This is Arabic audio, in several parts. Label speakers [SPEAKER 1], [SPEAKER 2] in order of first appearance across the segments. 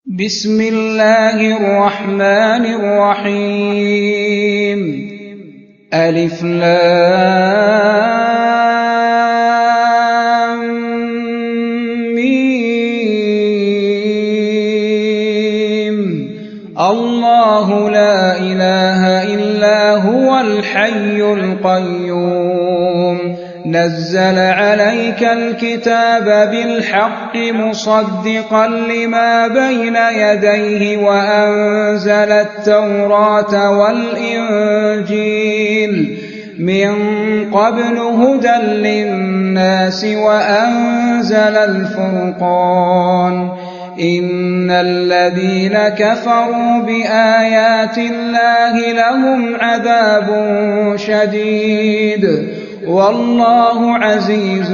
[SPEAKER 1] بسم الله الرحمن الرحيم ألف لام ميم الله لا إله إلا هو الحي القيوم نزل عليك الكتاب بالحق مصدقا لما بين يديه وأنزل التوراة والإنجيل من قبل هدى للناس وأنزل الفرقان إن الذين كفروا بآيات الله لهم عذاب شديد والله عزيز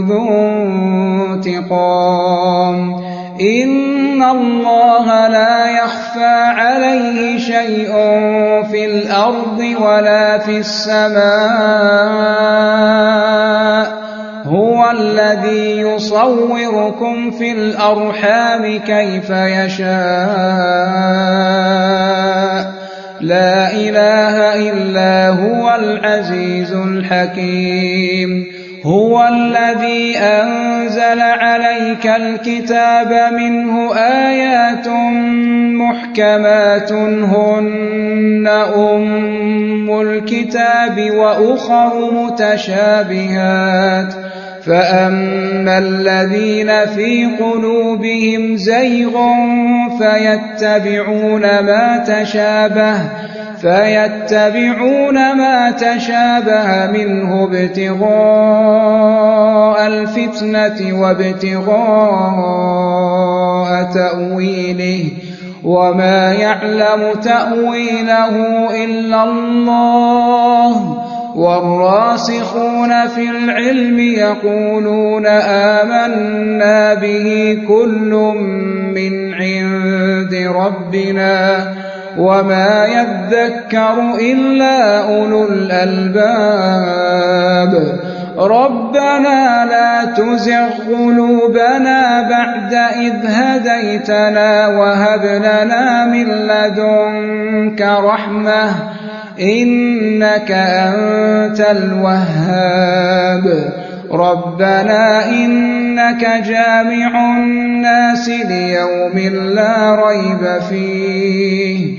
[SPEAKER 1] ذو انتقام إن الله لا يخفى عليه شيء في الأرض ولا في السماء هو الذي يصوركم في الأرحام كيف يشاء لا إله إلا هو العزيز الحكيم هو الذي أنزل عليك الكتاب منه آيات محكمات هن أم الكتاب وأخر متشابهات فأما الذين في قلوبهم زيغ فيتبعون ما تشابه منه ابتغاء الفتنة وابتغاء تأويله وما يعلم تأويله إلا الله والراسخون في العلم يقولون آمنا به كل من عند ربنا وما يذكر إلا أولو الألباب ربنا لا تزغ قلوبنا بعد إذ هديتنا وهب لنا من لدنك رحمة إنك أنت الوهاب ربنا إنك جامع الناس ليوم لا ريب فيه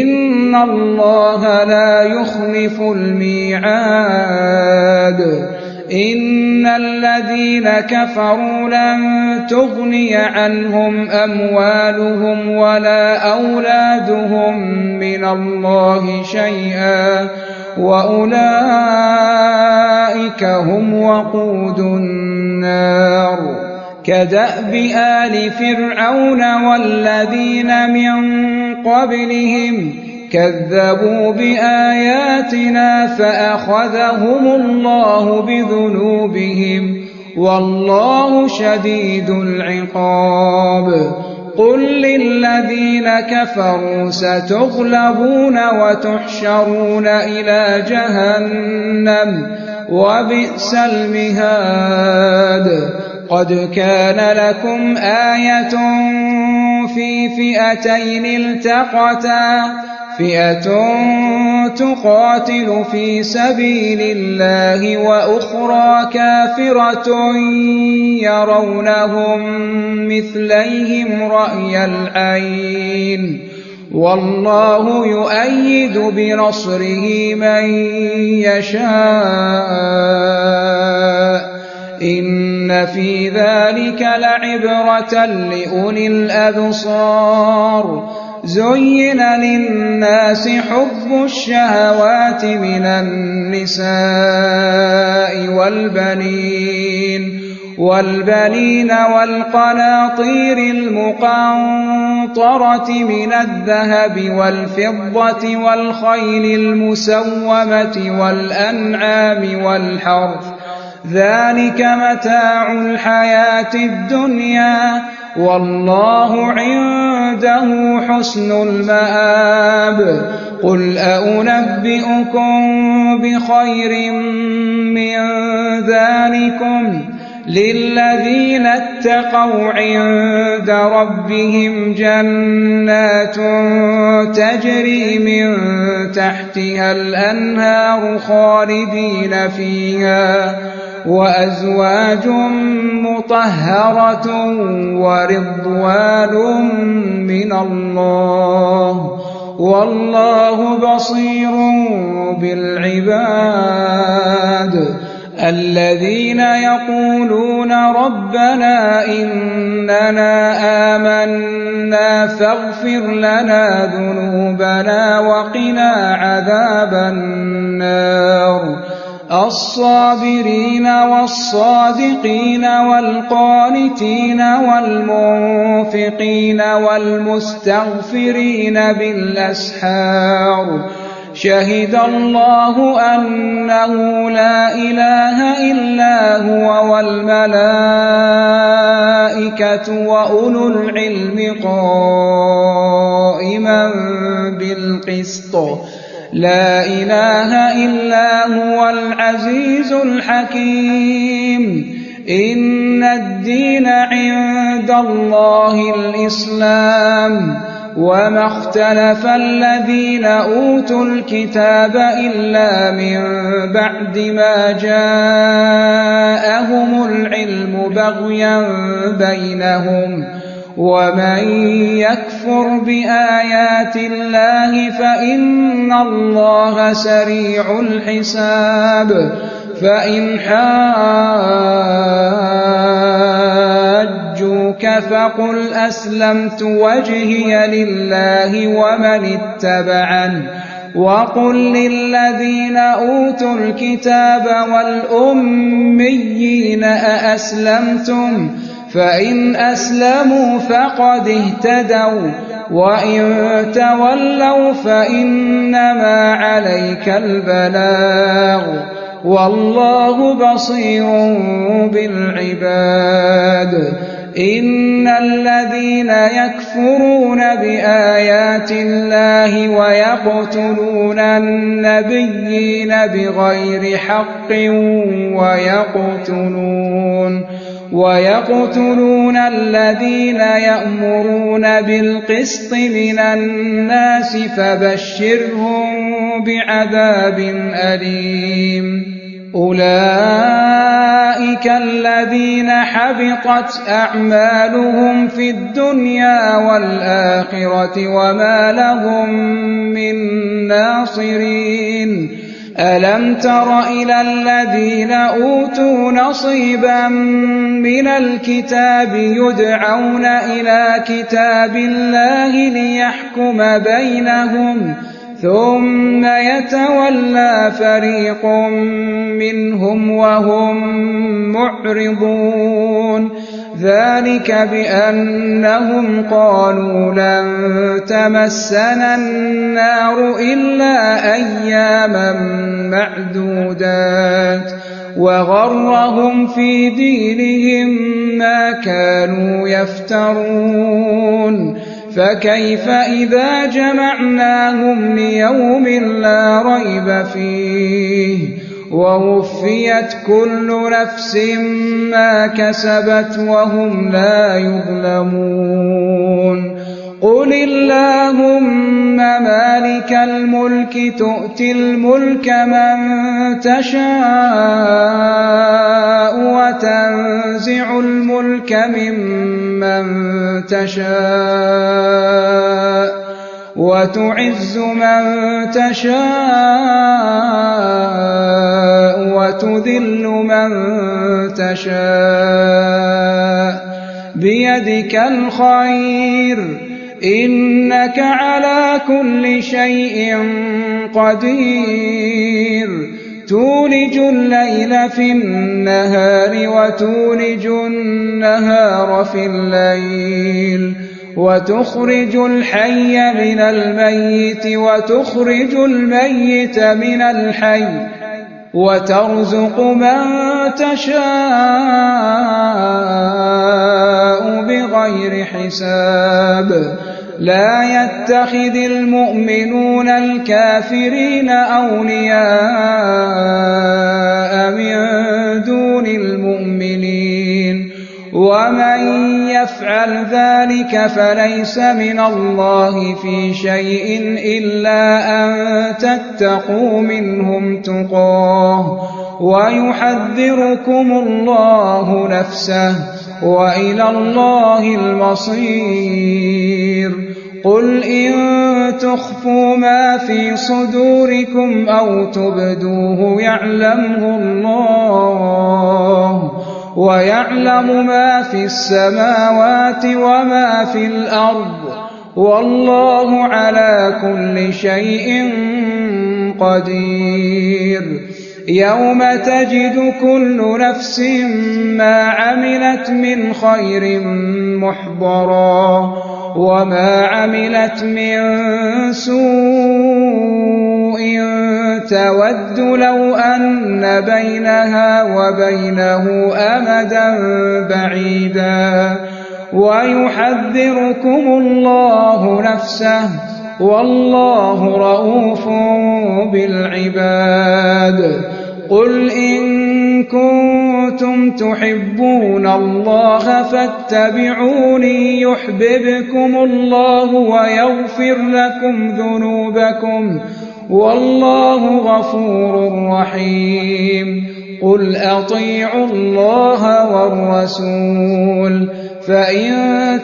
[SPEAKER 1] إن الله لا يخلف الميعاد إن الذين كفروا لن تغني عنهم أموالهم ولا أولادهم من الله شيئا وأولئك هم وقود النار كدأب آل فرعون والذين من قبلهم كذبوا بآياتنا فأخذهم الله بذنوبهم والله شديد العقاب قل للذين كفروا ستغلبون وتحشرون إلى جهنم وبئس المهاد قد كان لكم آية في فئتين التقتا فئة تقاتل في سبيل الله وأخرى كافرة يرونهم مثليهم رأي العين والله يؤيد بنصره من يشاء إن في ذلك لعبرة لأولي الأبصار زين للناس حب الشهوات من النساء والبنين والقناطير المقنطرة من الذهب والفضة والخيل المسومة والأنعام والحرث ذلك متاع الحياة الدنيا والله عنده حسن المآب قل أنبئكم بخير من ذلكم للذين اتقوا عند ربهم جنات تجري من تحتها الأنهار خالدين فيها وأزواج مطهرة ورضوان من الله والله بصير بالعباد الذين يقولون ربنا إننا آمنا فاغفر لنا ذنوبنا وقنا عذاب النار الصابرين والصادقين والقانتين والمنفقين والمستغفرين بالأسحار شهد الله أنه لا إله إلا هو والملائكة وأولو العلم قائما بالقسط لا إله إلا هو العزيز الحكيم إن الدين عند الله الإسلام وما اختلف الذين أوتوا الكتاب إلا من بعد ما جاءهم العلم بغيا بينهم ومن يكفر بآيات الله فإن الله سريع الحساب فإن حاجوك فقل أسلمت وجهي لله ومن اتبعني وقل للذين أوتوا الكتاب والأميين أأسلمتم فإن أسلموا فقد اهتدوا وإن تولوا فإنما عليك البلاغ والله بصير بالعباد إن الذين يكفرون بآيات الله ويقتلون النبيين بغير حق ويقتلون الذين يأمرون بالقسط من الناس فبشرهم بعذاب أليم أولئك الذين حبطت أعمالهم في الدنيا والآخرة وما لهم من ناصرين ألم تر إلى الذين أوتوا نصيبا من الكتاب يدعون إلى كتاب الله ليحكم بينهم ثم يتولى فريق منهم وهم معرضون ذلك بأنهم قالوا لن تمسنا النار إلا أياما معدودات وغرهم في دينهم ما كانوا يفترون فكيف إذا جمعناهم ليوم لا ريب فيه ووفيت كل نفس ما كسبت وهم لا يظلمون قل اللهم مالك الملك تؤتي الملك من تشاء وتنزع الملك ممن تشاء وتعز من تشاء وتذل من تشاء بيدك الخير إنك على كل شيء قدير تولج الليل في النهار وتولج النهار في الليل وتخرج الحي من الميت وتخرج الميت من الحي وترزق من تشاء بغير حساب لا يتخذ المؤمنون الكافرين أولياء من دون المؤمنين ومن يفعل ذلك فليس من الله في شيء إلا أن تتقوا منهم تقاه ويحذركم الله نفسه وإلى الله المصير. قل إن تخفوا ما في صدوركم أو تبدوه يعلمه الله ويعلم ما في السماوات وما في الأرض والله على كل شيء قدير. يوم تجد كل نفس ما عملت من خير محضرا وما عملت من سوء تود لو أن بينها وبينه أمدا بعيدا ويحذركم الله نفسه والله رؤوف بالعباد. قل إن كنتم تحبون الله فاتبعوني يحببكم الله ويغفر لكم ذنوبكم والله غفور رحيم. قل أطيعوا الله والرسول فإن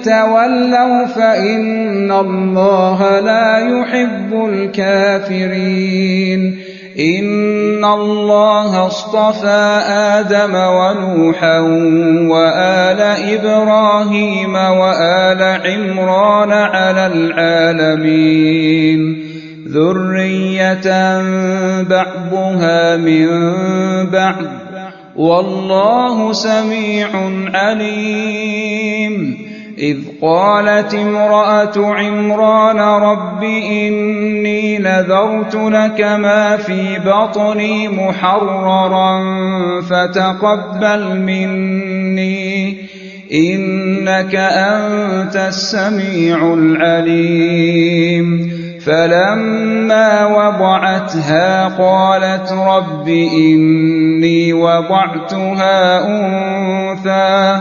[SPEAKER 1] تولوا فإن الله لا يحب الكافرين. إن الله اصطفى آدم ونوحا وآل إبراهيم وآل عمران على العالمين ذرية بعضها من بعض والله سميع عليم. إذ قالت امرأة عمران رب إني نذرت لك ما في بطني محررا فتقبل مني إنك أنت السميع العليم. فلما وضعتها قالت رب إني وضعتها أنثى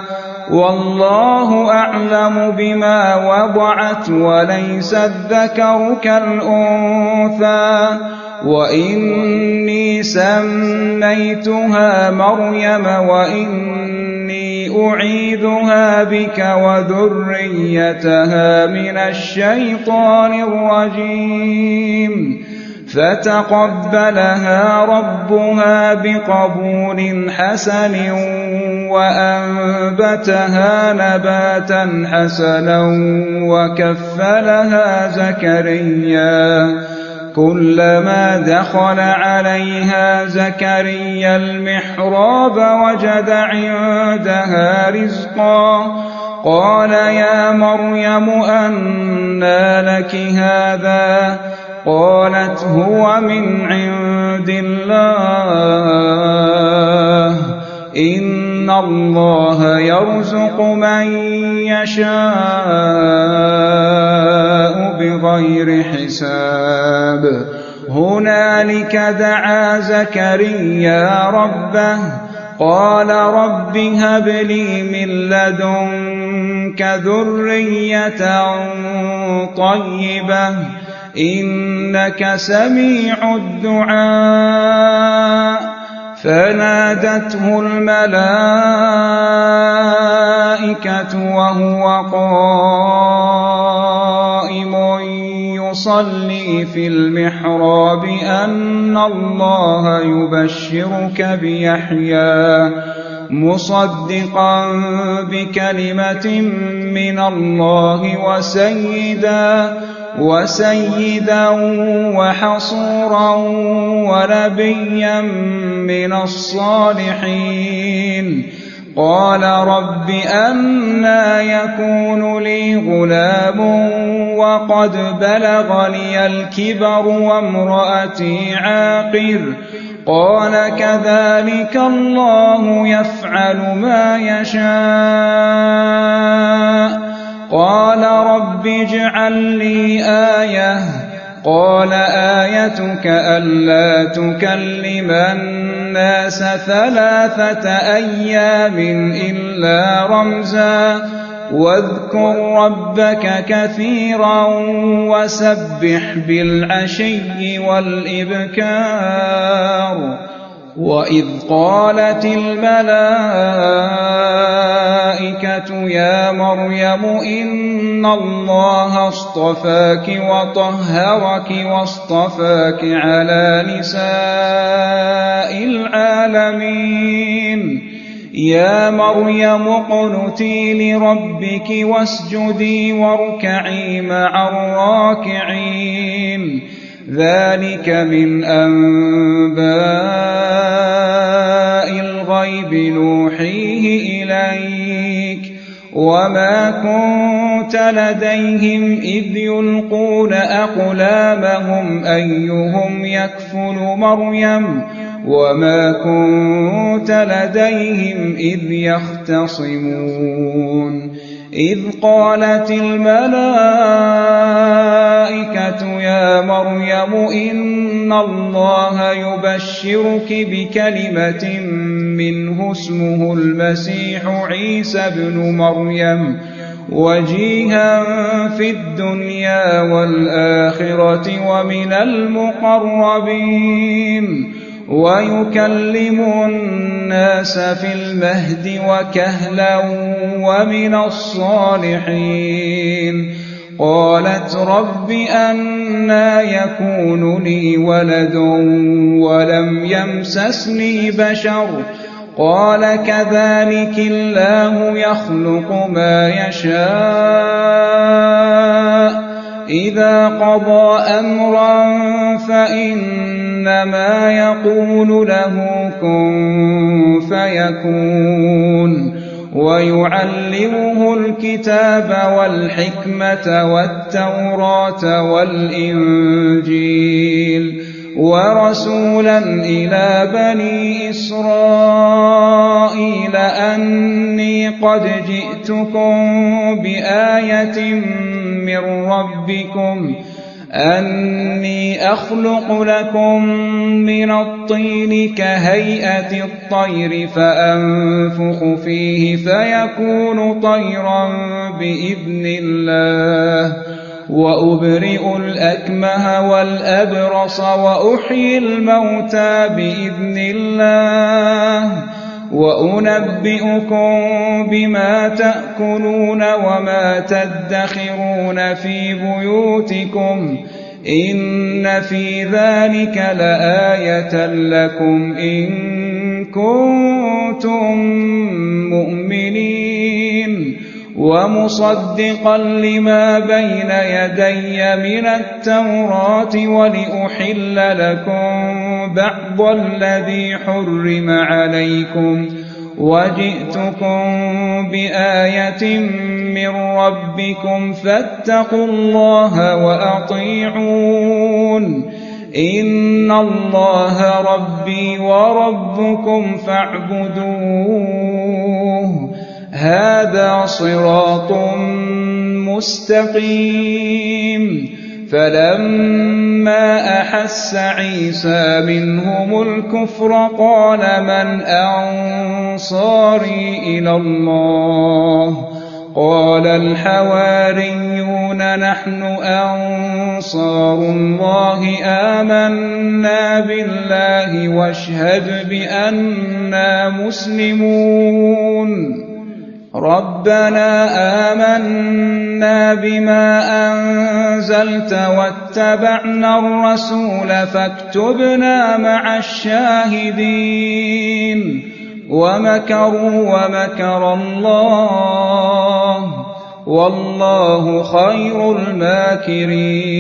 [SPEAKER 1] والله أعلم بما وضعت وليس الذكر كالأنثى وإني سميتها مريم وإني أعيذها بك وذريتها من الشيطان الرجيم. فتقبلها ربها بقبول حسن وأنبتها نباتا حسنا وكفلها زكريا. كلما دخل عليها زكريا المحراب وجد عندها رزقا قال يا مريم أنى لك هذا قالت هو من عند الله إن الله يرزق من يشاء بغير حساب. هنالك دعا زكريا ربه قال رب هب لي من لدنك ذرية طيبة إنك سميع الدعاء. فنادته الملائكة وهو قائم يصلي في المحراب أن الله يبشرك بيحيى مصدقا بكلمة من الله وسيدا وحصورا ونبيا من الصالحين. قال رب أنى يكون لي غلام وقد بلغني الكبر وامرأتي عاقر قال كذلك الله يفعل ما يشاء. قال رب اجعل لي آية قال آيتك ألا تكلم الناس 3 أيام إلا رمزا واذكر ربك كثيرا وسبح بالعشي والإبكار وإذ قالت الملائكة يا مريم إن الله اصطفاك وطهرك واصطفاك على نساء العالمين يا مريم اقنتي لربك واسجدي واركعي مع الراكعين ذلك من أنباء الغيب نوحيه إليك وما كنت لديهم إذ يلقون أقلامهم أيهم يكفل مريم وما كنت لديهم إذ يختصمون إذ قالت الملائكة يا مريم إن الله يبشرك بكلمة منه اسمه المسيح عيسى ابن مريم وجيها في الدنيا والآخرة ومن المقربين ويكلم الناس في المهد وكهلا ومن الصالحين قالت رب أنى يكون لي ولد ولم يمسسني بشر قال كذلك الله يخلق ما يشاء إذا قضى أمرا فإنما يقول له كن فيكون ويعلمه الكتاب والحكمة والتوراة والإنجيل ورسولا إلى بني إسرائيل أني قد جئتكم بآية من ربكم أني أخلق لكم من الطين كهيئة الطير فأنفخ فيه فيكون طيرا بإذن الله وأبرئ الأكمه والأبرص وأحيي الموتى بإذن الله وأنبئكم بما تأكلون وما تدخرون في بيوتكم إن في ذلك لآية لكم إن كنتم مؤمنين ومصدقا لما بين يدي من التوراة ولأحل لكم بعض الذي حرم عليكم وجئتكم بآية من ربكم فاتقوا الله وأطيعون إن الله ربي وربكم فاعبدوه هذا صراط مستقيم فلما أحس عيسى منهم الكفر قال من أنصاري إلى الله قال الحواريون نحن أنصار الله آمنا بالله واشهد بأننا مسلمون ربنا آمنا بما أنزلت واتبعنا الرسول فاكتبنا مع الشاهدين ومكروا ومكر الله والله خير الماكرين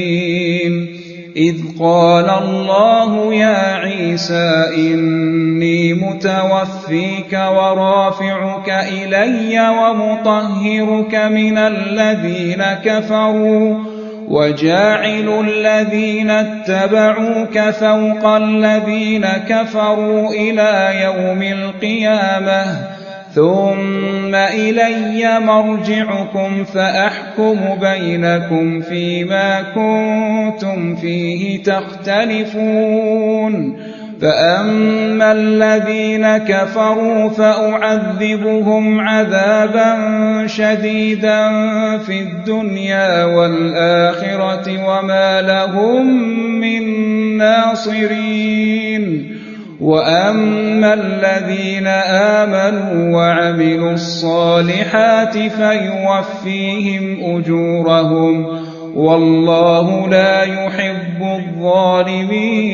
[SPEAKER 1] إذ قال الله يا عيسى إني متوفيك ورافعك إلي ومطهرك من الذين كفروا وجاعل الذين اتبعوك فوق الذين كفروا إلى يوم القيامة ثم إلي مرجعكم فأحكم بينكم فيما كنتم فيه تختلفون فأما الذين كفروا فأعذبهم عذابا شديدا في الدنيا والآخرة وما لهم من ناصرين وأما الذين آمنوا وعملوا الصالحات فيوفيهم أجورهم والله لا يحب الظالمين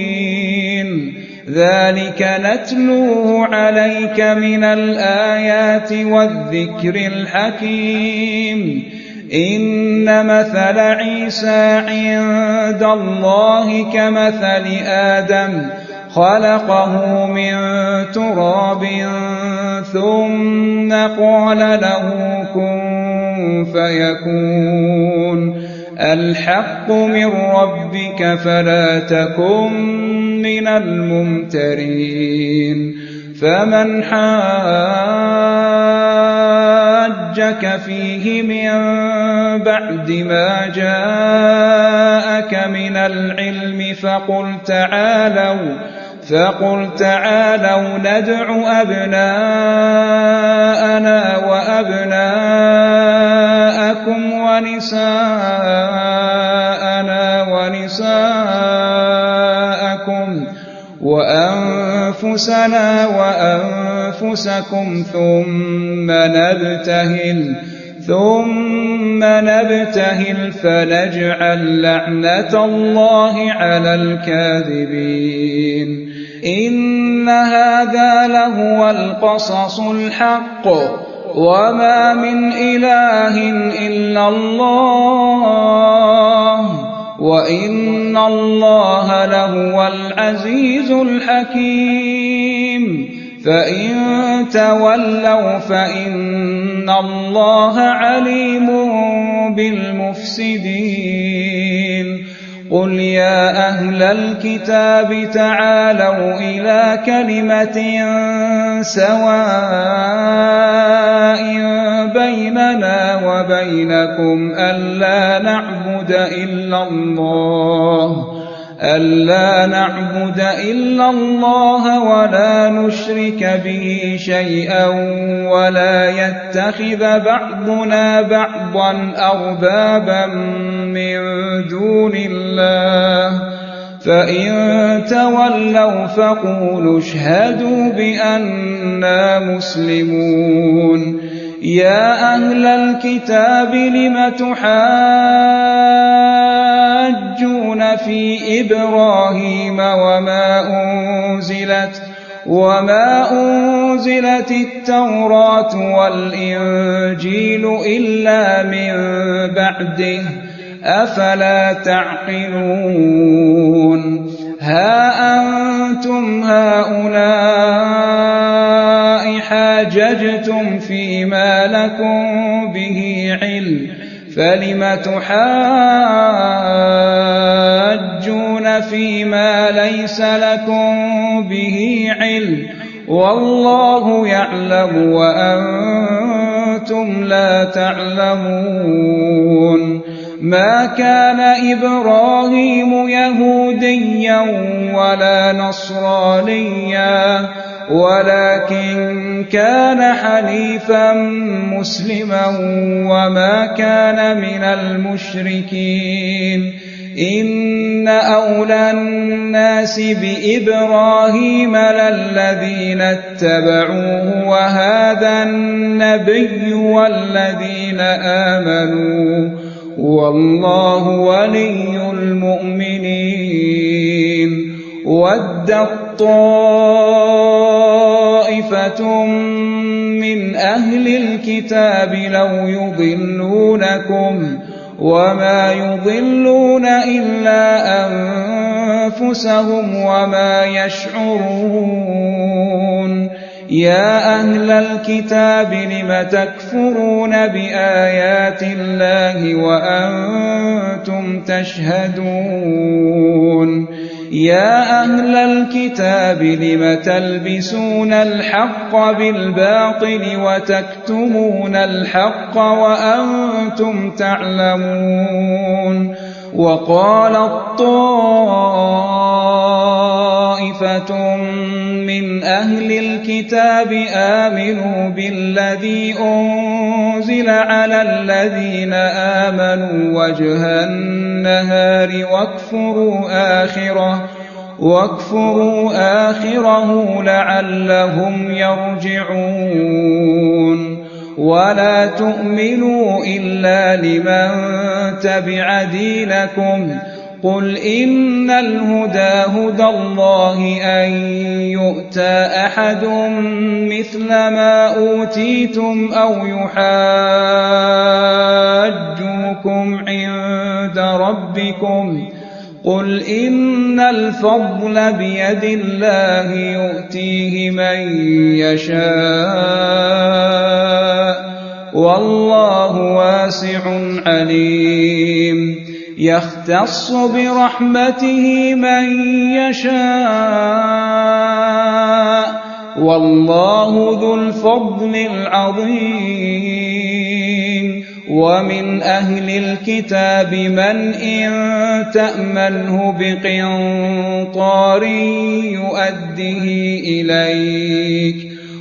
[SPEAKER 1] ذلك نتلوه عليك من الآيات والذكر الحكيم إن مثل عيسى عند الله كمثل آدم خلقه من تراب ثم قال له كن فيكون الحق من ربك فلا تكن من الممترين فمن حاجك فيه من بعد ما جاءك من العلم فقل تعالوا ندع أبناءنا وأبناءكم ونساءنا ونساءكم وأنفسنا وأنفسكم ثم نبتهل فنجعل لعنة الله على الكاذبين إن هذا لهو القصص الحق وما من إله إلا الله وإن الله لهو العزيز الحكيم فإن تولوا فإن الله عليم بالمفسدين قل يا أهل الكتاب تعالوا إلى كلمة سواء بيننا وبينكم ألا نعبد إلا الله ولا نشرك به شيئا ولا يتخذ بعضنا بعضا أربابا من دون الله فإن تولوا فقولوا اشهدوا بأننا مسلمون يا أهل الكتاب لم تحاجون في إبراهيم وما أنزلت التوراة والإنجيل إلا من بعده أفلا تعقلون ها أنتم هؤلاء حاججتم فيما لكم به علم فلم تحاجون فيما ليس لكم به علم والله يعلم وأنتم لا تعلمون ما كان إبراهيم يهوديا ولا نصرانيا ولكن كان حنيفا مسلما وما كان من المشركين إن أولى الناس بإبراهيم للذين اتبعوه وهذا النبي والذين آمنوا والله ولي المؤمنين ودت طائفة من أهل الكتاب لو يضلونكم وما يضلون إلا أنفسهم وما يشعرون يا أهل الكتاب لم تكفرون بآيات الله وأنتم تشهدون يا أهل الكتاب لم تلبسون الحق بالباطل وتكتمون الحق وأنتم تعلمون وقالت طائفة من أهل الكتاب آمنوا بالذي أنزل على الذين آمنوا وجه النهار واكفروا آخره لعلهم يرجعون ولا تؤمنوا إلا لمن تبع دينكم قل إن الهدى هدى الله أن يؤتى أحد مثل ما أوتيتم أو يحاجوكم عند ربكم قل إن الفضل بيد الله يؤتيه من يشاء والله واسع عليم يختص برحمته من يشاء والله ذو الفضل العظيم ومن أهل الكتاب من إن تأمنه بقنطار يؤده إليك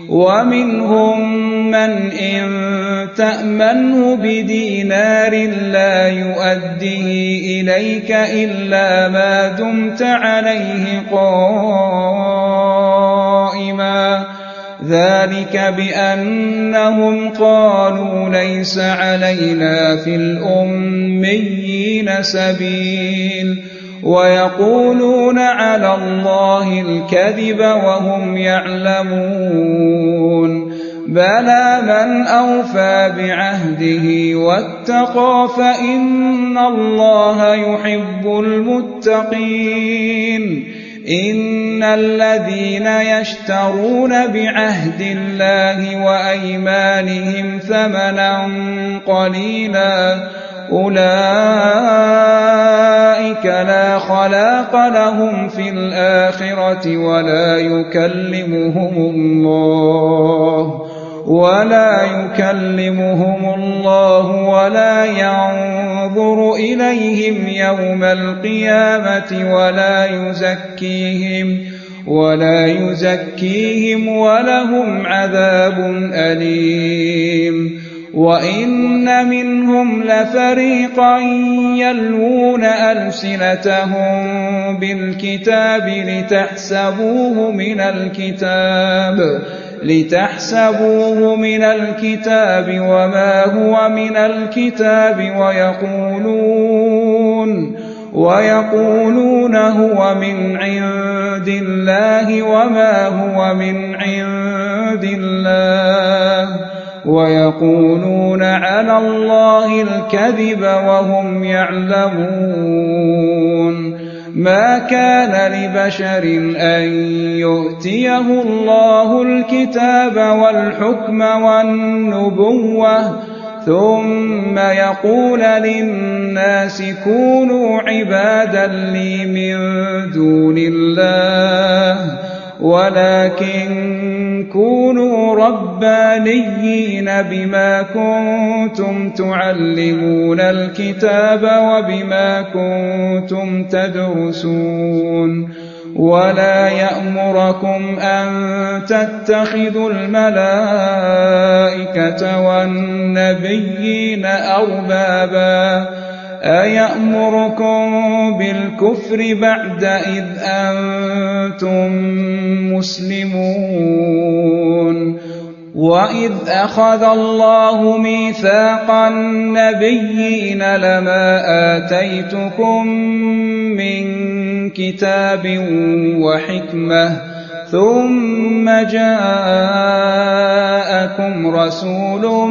[SPEAKER 1] ومنهم من إن تأمنه بدينار لا يؤده إليك إلا ما دمت عليه قائما ذلك بأنهم قالوا ليس علينا في الأميين سبيل ويقولون على الله الكذب وهم يعلمون بلى من أوفى بعهده واتقى فإن الله يحب المتقين إن الذين يشترون بعهد الله وأيمانهم ثمنا قليلا أولئك لا خلاق لهم في الآخرة ولا يكلمهم الله ولا ينظر إليهم يوم القيامة ولا يزكيهم ولهم عذاب أليم وإن منهم لفريقا يلوون ألسنتهم بالكتاب لتحسبوه من الكتاب وما هو من الكتاب ويقولون هو من عند الله وما هو من عند الله ويقولون على الله الكذب وهم يعلمون ما كان لبشر أن يؤتيه الله الكتاب والحكم والنبوة ثم يقول للناس كونوا عبادا لي من دون الله ولكن كونوا ربانيين بما كنتم تعلمون الكتاب وبما كنتم تدرسون ولا يأمركم أن تتخذوا الملائكة والنبيين أربابا أيأمركم بالكفر بعد إذ أنتم مسلمون وإذ أخذ الله ميثاق النبيين لما آتيتكم من كتاب وحكمة ثم جاءكم رسول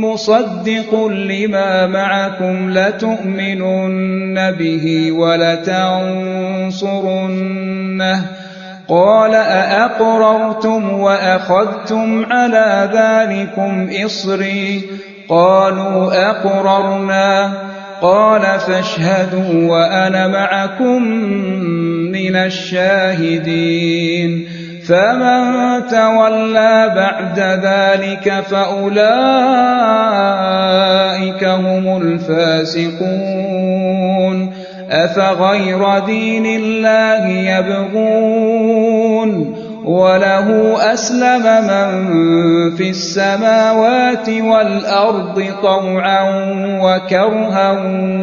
[SPEAKER 1] مصدق لما معكم لتؤمنن به ولتنصرنه قال أأقررتم وأخذتم على ذلكم إصري قالوا أقررنا قال فاشهدوا وأنا معكم من من الشاهدين فمن تولى بعد ذلك فأولئك هم الفاسقون أفغير دين الله يبغون وله أسلم من في السماوات والأرض طوعا وكرها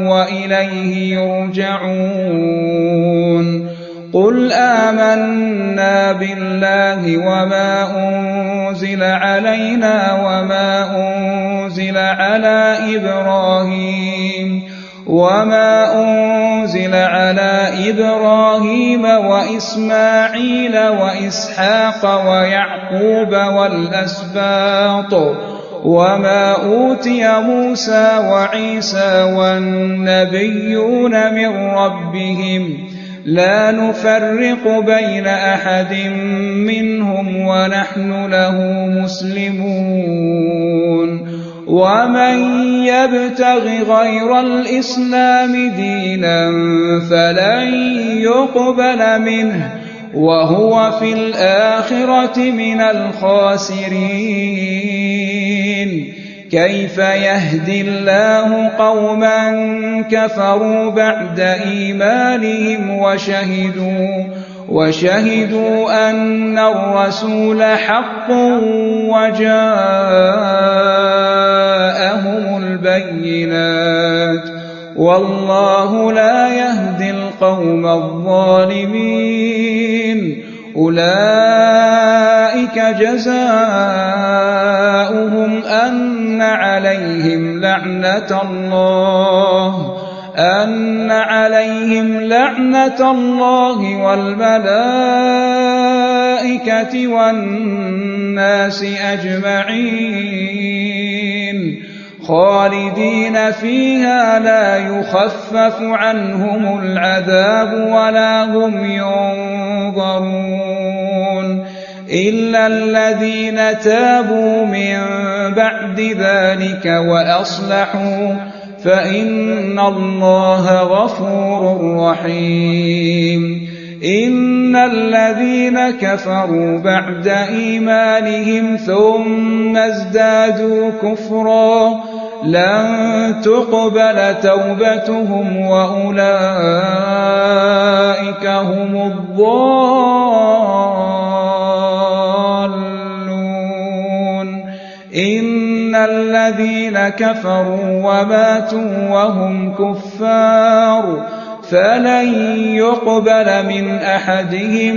[SPEAKER 1] وإليه يرجعون قل آمنا بالله وما أنزل علينا وما أنزل على إبراهيم وإسماعيل وإسحاق ويعقوب والأسباط وما أوتي موسى وعيسى والنبيون من ربهم لا نفرق بين أحد منهم ونحن له مسلمون ومن يبتغ غير الإسلام دينا فلن يقبل منه وهو في الآخرة من الخاسرين كيف يهدي الله قوما كفروا بعد إيمانهم وشهدوا أن الرسول حق وجاءهم البينات والله لا يهدي القوم الظالمين أولئك جزاؤهم أن عليهم لعنة الله والملائكة والناس أجمعين خالدين فيها لا يخفف عنهم العذاب ولا هم ينظرون إلا الذين تابوا من بعد ذلك وأصلحوا فإن الله غفور رحيم إن الذين كفروا بعد إيمانهم ثم ازدادوا كفرا لن تقبل توبتهم وأولئك هم الضالون إن الذين كفروا وماتوا وهم كفار فلن يقبل من أحدهم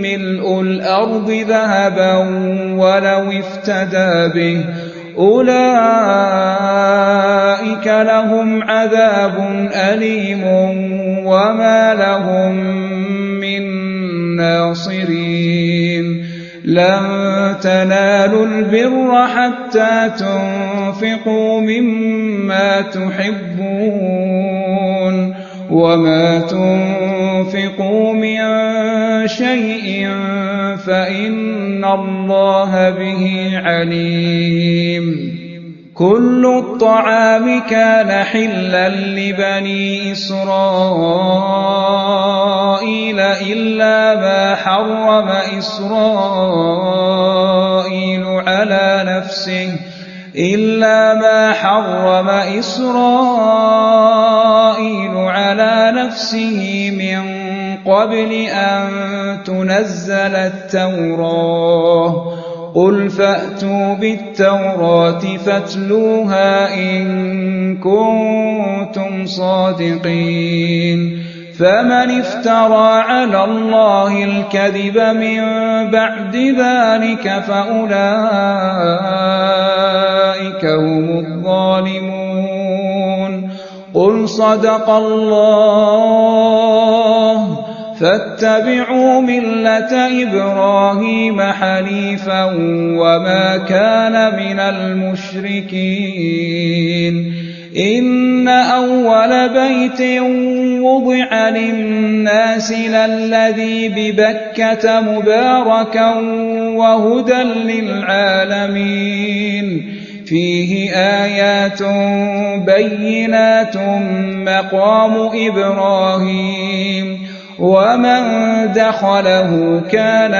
[SPEAKER 1] ملء الأرض ذهبا ولو افتدى به أولئك لهم عذاب أليم وما لهم من ناصرين لن تنالوا البر حتى تنفقوا مما تحبون وما تنفقوا من شيء فإن الله به عليم كل الطعام كان حلا لبني إسرائيل إلا ما حرم إسرائيل على نفسه من قبل أن تنزل التوراة قل فأتوا بالتوراة فاتلوها إن كنتم صادقين فمن افترى على الله الكذب من بعد ذلك فأولئك هم الظالمون قل صدق الله فاتبعوا ملة إبراهيم حنيفا وما كان من المشركين إن أول بيت وضع للناس للذي ببكة مباركا وهدى للعالمين فيه آيات بينات مقام إبراهيم ومن دخله كان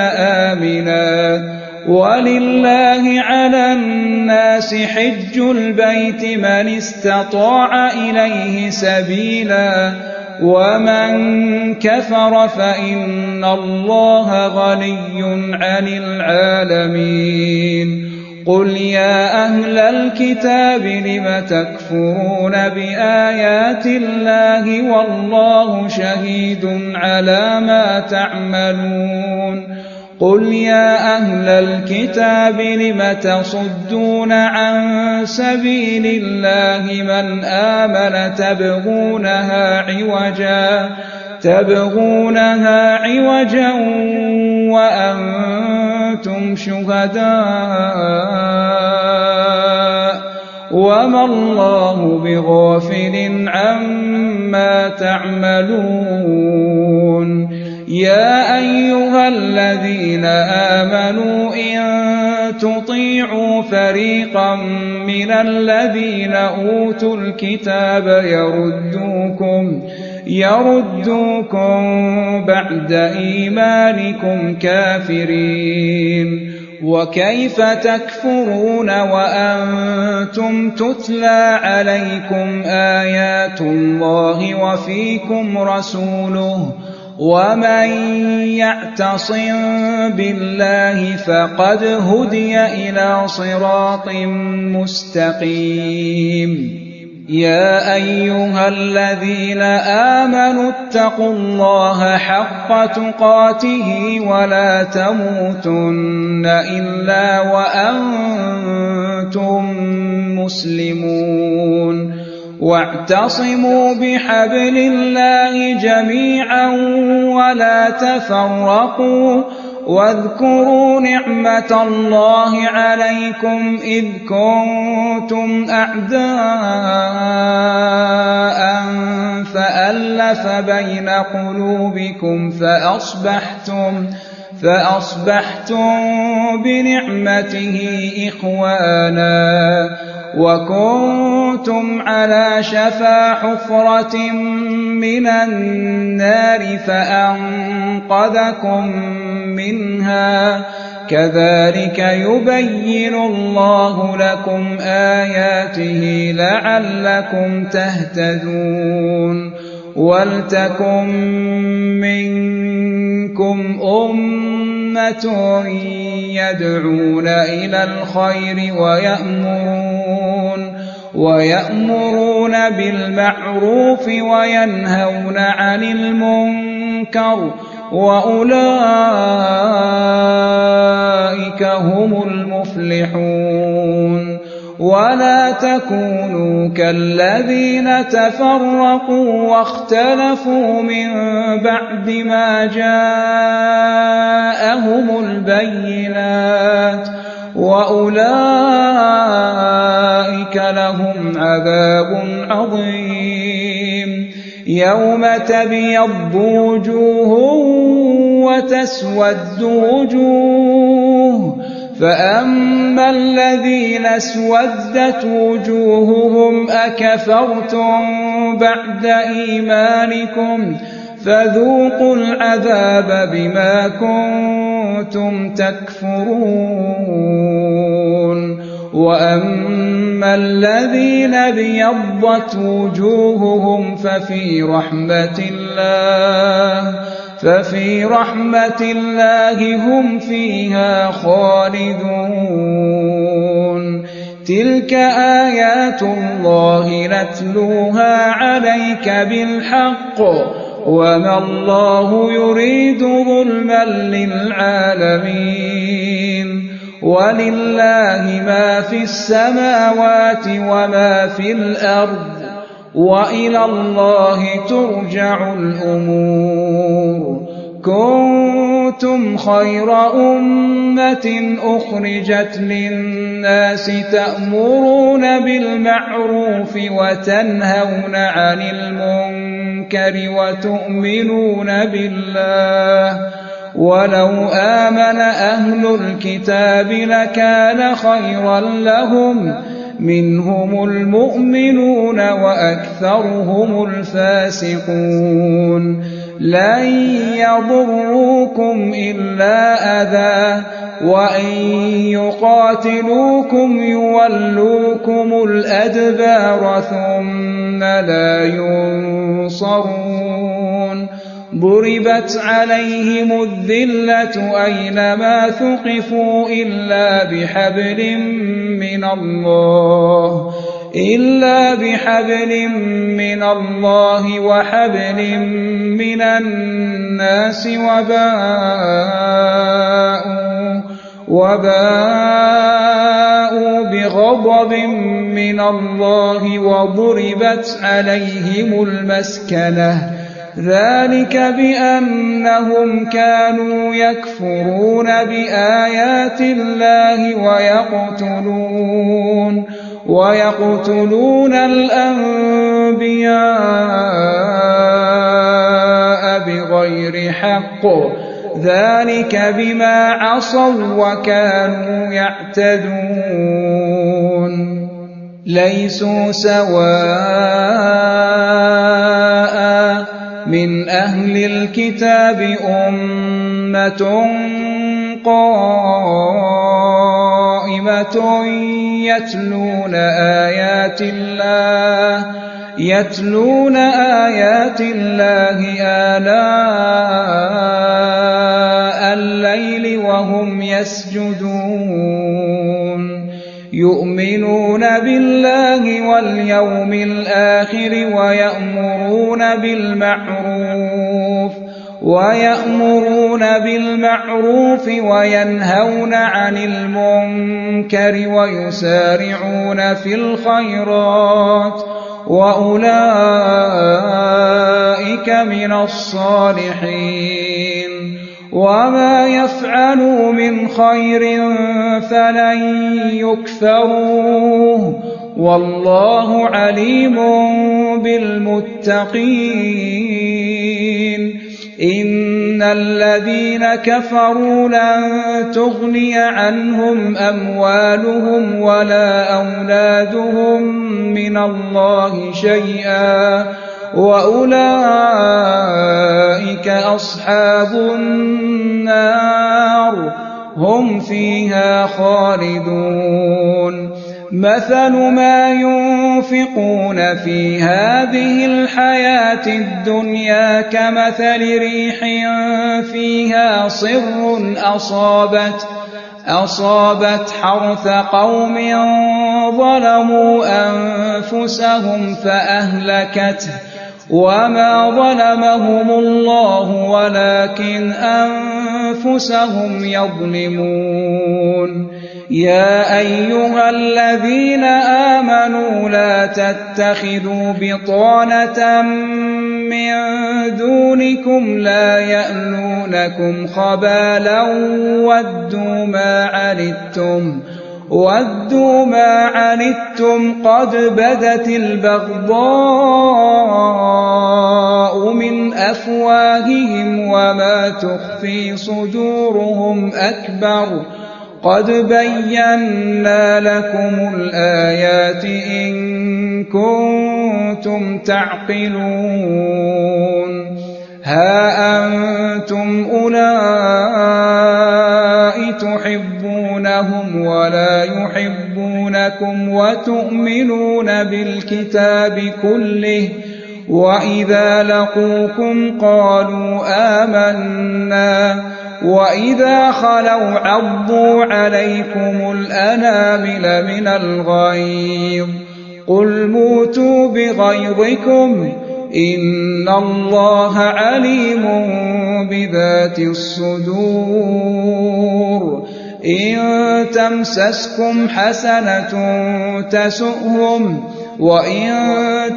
[SPEAKER 1] آمنا ولله على الناس حج البيت من استطاع إليه سبيلا ومن كفر فإن الله غني عن العالمين قل يا أهل الكتاب لم تكفرون بآيات الله والله شهيد على ما تعملون قل يا أهل الكتاب لم تصدون عن سبيل الله من آمن تبغونها عوجا وأنتم شهداء وما الله بغافل عما تعملون يا أيها الذين آمنوا إن تطيعوا فريقا من الذين أوتوا الكتاب يردوكم بعد إيمانكم كافرين وكيف تكفرون وأنتم تتلى عليكم آيات الله وفيكم رسوله ومن يعتصم بالله فقد هدي إلى صراط مستقيم يا أيها الذين آمنوا اتقوا الله حق تقاته ولا تموتن إلا وأنتم مسلمون واعتصموا بحبل الله جميعا ولا تفرقوا واذكروا نعمة الله عليكم إذ كنتم أعداء فألف بين قلوبكم فأصبحتم بنعمته إخوانا وكنتم على شفا حفرة من النار فأنقذكم منها كذلك يبين الله لكم آياته لعلكم تهتدون ولتكن منكم أمة يدعون إلى الخير ويأمرون بالمعروف وينهون عن المنكر وأولئك هم المفلحون ولا تكونوا كالذين تفرقوا واختلفوا من بعد ما جاءهم البينات وأولئك لهم عذاب عظيم يوم تبيض وجوه وتسود وجوه فأما الذين اسودت وجوههم أكفرتم بعد إيمانكم فذوقوا العذاب بما كنتم تكفرون وأما الذين ابيضت وجوههم ففي رحمة الله هم فيها خالدون تلك آيات الله نتلوها عليك بالحق وما الله يريد ظلما للعالمين ولله ما في السماوات وما في الأرض وإلى الله ترجع الأمور كنتم خير أمة أخرجت للناس تأمرون بالمعروف وتنهون عن المنكر وتؤمنون بالله ولو آمن أهل الكتاب لكان خيرا لهم منهم المؤمنون وأكثرهم الفاسقون لن يضروكم إلا أذى وإن يقاتلوكم يولوكم الأدبار ثم لا ينصرون ضربت عليهم الذلة أينما ثقفوا إلا بحبل من الله وحبل من الناس وباءوا بغضب من الله وضربت عليهم المسكنة ذلك بأنهم كانوا يكفرون بآيات الله ويقتلون الأنبياء بغير حق ذلك بما عصوا وكانوا يعتدون ليسوا سواء من أهل الكتاب أمة قائمة يتلون آيات الله آلاء الليل وهم يسجدون يؤمنون بالله واليوم الآخر ويأمرون بالمعروف وينهون عن المنكر ويسارعون في الخيرات وأولئك من الصالحين وما يفعلوا من خير فلن يكفروه والله عليم بالمتقين إن الذين كفروا لن تغني عنهم أموالهم ولا أولادهم من الله شيئا وأولئك أصحاب النار هم فيها خالدون مثل ما ينفقون في هذه الحياة الدنيا كمثل ريح فيها صر أصابت حرث قوم ظلموا أنفسهم فأهلكته وما ظلمهم الله ولكن أنفسهم يظلمون يا أيها الذين آمنوا لا تتخذوا بطانة من دونكم لا يألونكم خبالا ودوا ما عنتم قد بدت البغضاء من أفواههم وما تخفي صدورهم أكبر قد بينا لكم الآيات إن كنتم تعقلون ها أنتم أولئك تحبونهم ولا يحبونكم وتؤمنون بالكتاب كله وإذا لقوكم قالوا آمنا وإذا خلوا عضوا عليكم الأنامل من الغيظ قل موتوا بغيظكم إن الله عليم بذات الصدور إن تمسسكم حسنة تسؤهم وإن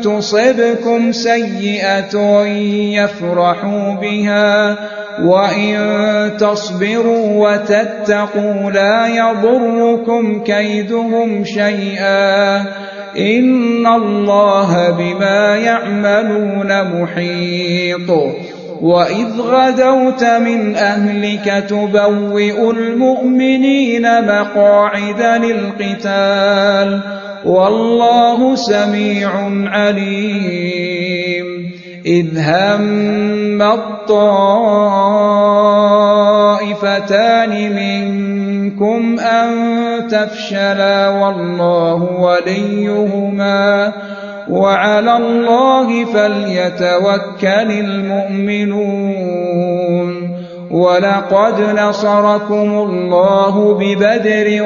[SPEAKER 1] تصبكم سيئة يفرحوا بها وإن تصبروا وتتقوا لا يضركم كيدهم شيئا إن الله بما يعملون محيط وإذ غدوت من أهلك تبوئ المؤمنين مقاعد للقتال والله سميع عليم. إذ هم الطائفتان منكم أن تفشلا والله وليهما وعلى الله فليتوكل المؤمنون. ولقد نصركم الله ببدر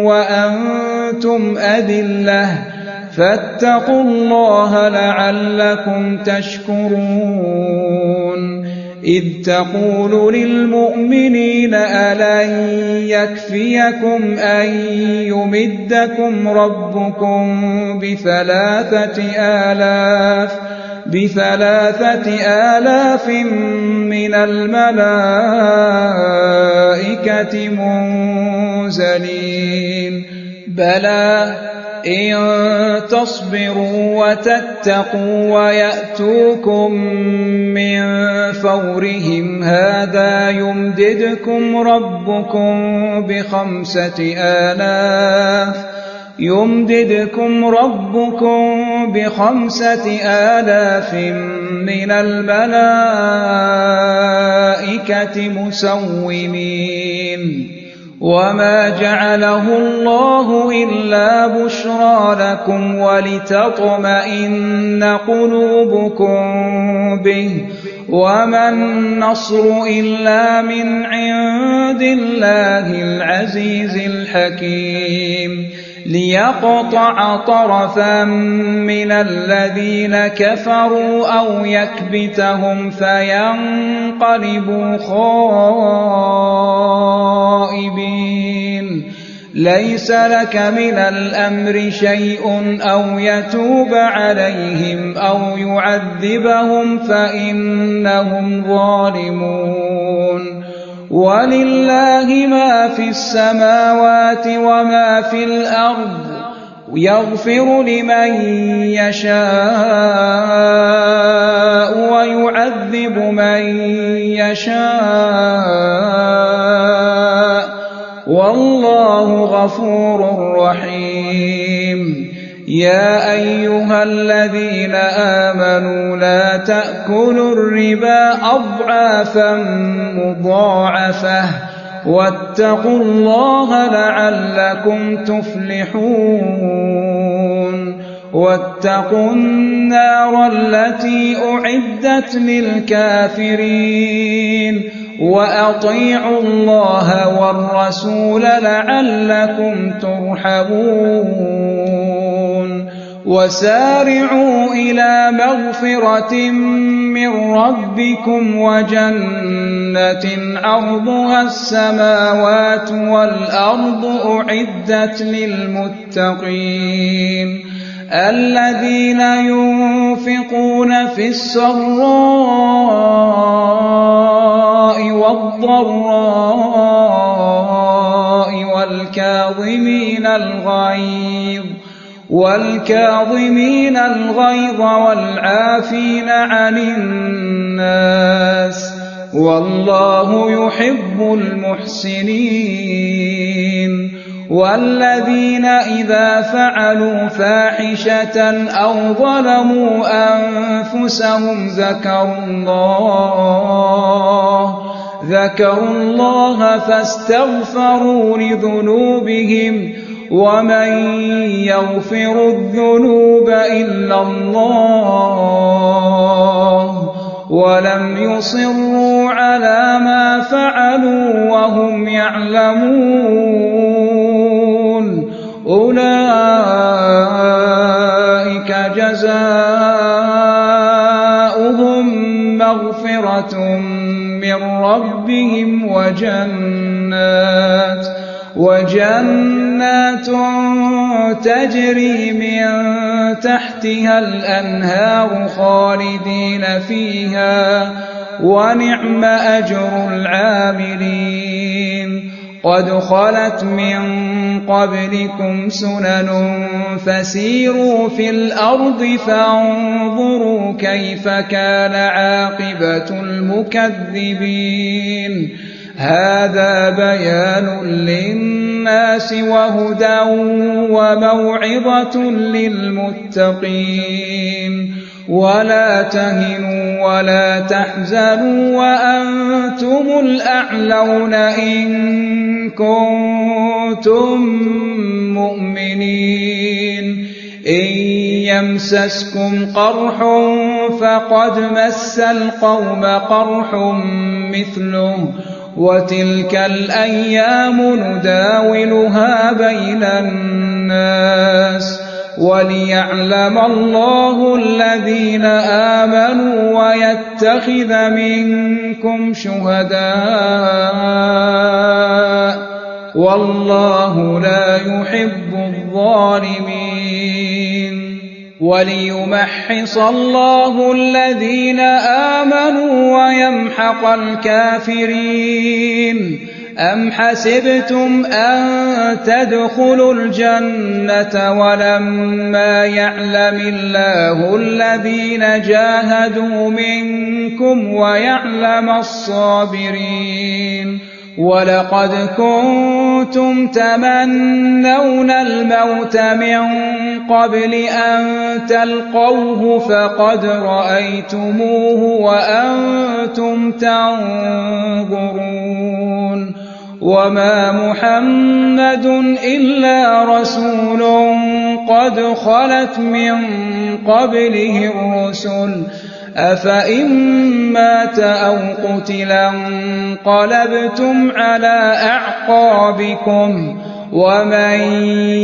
[SPEAKER 1] وأنتم أذلة فاتقوا الله لعلكم تشكرون. إذ تقول للمؤمنين ألن يكفيكم أن يمدكم ربكم ب3,000 من الملائكة منزلين بلى إن تصبروا وتتقوا ويأتوكم من فورهم هذا يمددكم ب5,000 من الملائكة مسومين. وما جعله الله إلا بشرى لكم ولتطمئن قلوبكم به وما النصر إلا من عند الله العزيز الحكيم. ليقطع طرفا من الذين كفروا أو يكبتهم فينقلبوا خائبين. ليس لك من الأمر شيء أو يتوب عليهم أو يعذبهم فإنهم ظالمون. ولله ما في السماوات وما في الأرض يغفر لمن يشاء ويعذب من يشاء والله غفور رحيم. يا أيها الذين آمنوا لا تأكلوا الربا أضعافا مضاعفة واتقوا الله لعلكم تفلحون. واتقوا النار التي أعدت للكافرين وأطيعوا الله والرسول لعلكم ترحمون. وسارعوا إلى مغفرة من ربكم وجنة عرضها السماوات والأرض أعدت للمتقين الذين ينفقون في السراء والضراء والكاظمين الغيظ والعافين عن الناس والله يحب المحسنين. والذين إذا فعلوا فاحشة أو ظلموا أنفسهم ذكروا الله فاستغفروا لذنوبهم ومن يغفر الذنوب إلا الله ولم يصروا على ما فعلوا وهم يعلمون أولئك جزاؤهم مغفرة من ربهم وجنات تجري من تحتها الأنهار خالدين فيها ونعم أجر العاملين. قد خلت من قبلكم سنن فسيروا في الأرض فانظروا كيف كان عاقبة المكذبين هذا بيان للناس وهدى وموعظة للمتقين ولا تهنوا ولا تحزنوا وأنتم الأعلون إن كنتم مؤمنين إن يمسسكم قرح فقد مس القوم قرح مثله وتلك الأيام نداولها بين الناس وليعلم الله الذين آمنوا ويتخذ منكم شهداء والله لا يحب الظالمين وليمحص الله الذين آمنوا ويمحق الكافرين أم حسبتم أن تدخلوا الجنة ولما يعلم الله الذين جاهدوا منكم ويعلم الصابرين ولقد كنتم تمنون الموت من قبل أن تلقوه فقد رأيتموه وأنتم تنظرون وما محمد إلا رسول قد خلت من قبله الرسل أفإن مات أو قتلا انقلبتم على أعقابكم ومن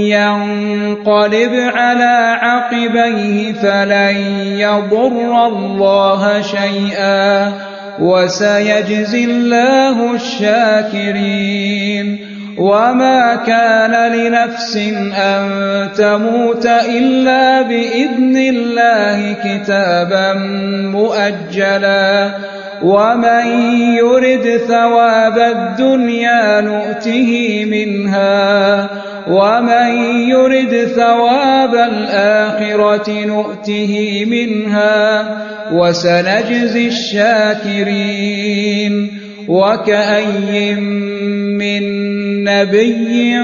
[SPEAKER 1] ينقلب على عقبيه فلن يضر الله شيئا وسيجزي الله الشاكرين وما كان لنفس أن تموت إلا بإذن الله كتابا مؤجلا ومن يرد ثواب الدنيا نؤته منها ومن يرد ثواب الآخرة نؤته منها وسنجزي الشاكرين وكأي من نبي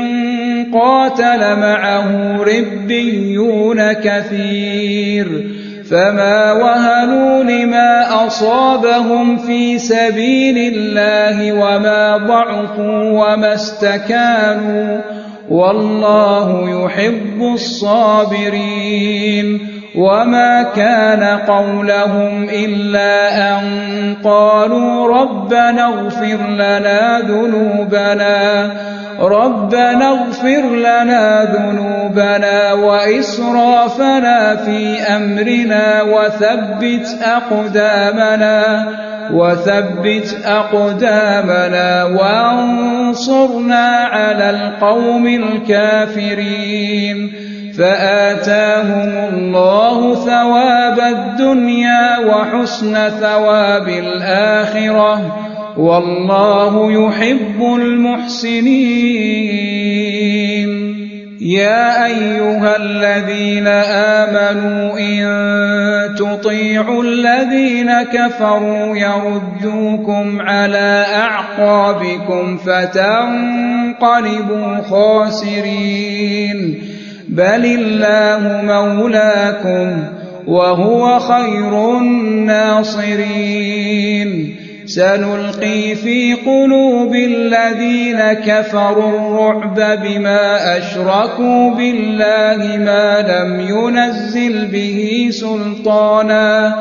[SPEAKER 1] قاتل معه ربيون كثير فما وهنوا لما أصابهم في سبيل الله وما ضعفوا وما استكانوا والله يحب الصابرين وما كان قولهم إلا أن قالوا ربنا اغفر لنا ذنوبنا وإسرافنا في أمرنا وثبت أقدامنا وانصرنا على القوم الكافرين فآتاهم الله ثواب الدنيا وحسن ثواب الآخرة والله يحب المحسنين يا أيها الذين آمنوا إن تطيعوا الذين كفروا يردوكم على أعقابكم فتنقلبوا خاسرين بل الله مولاكم وهو خير الناصرين سنلقي في قلوب الذين كفروا الرعب بما أشركوا بالله ما لم ينزل به سلطانا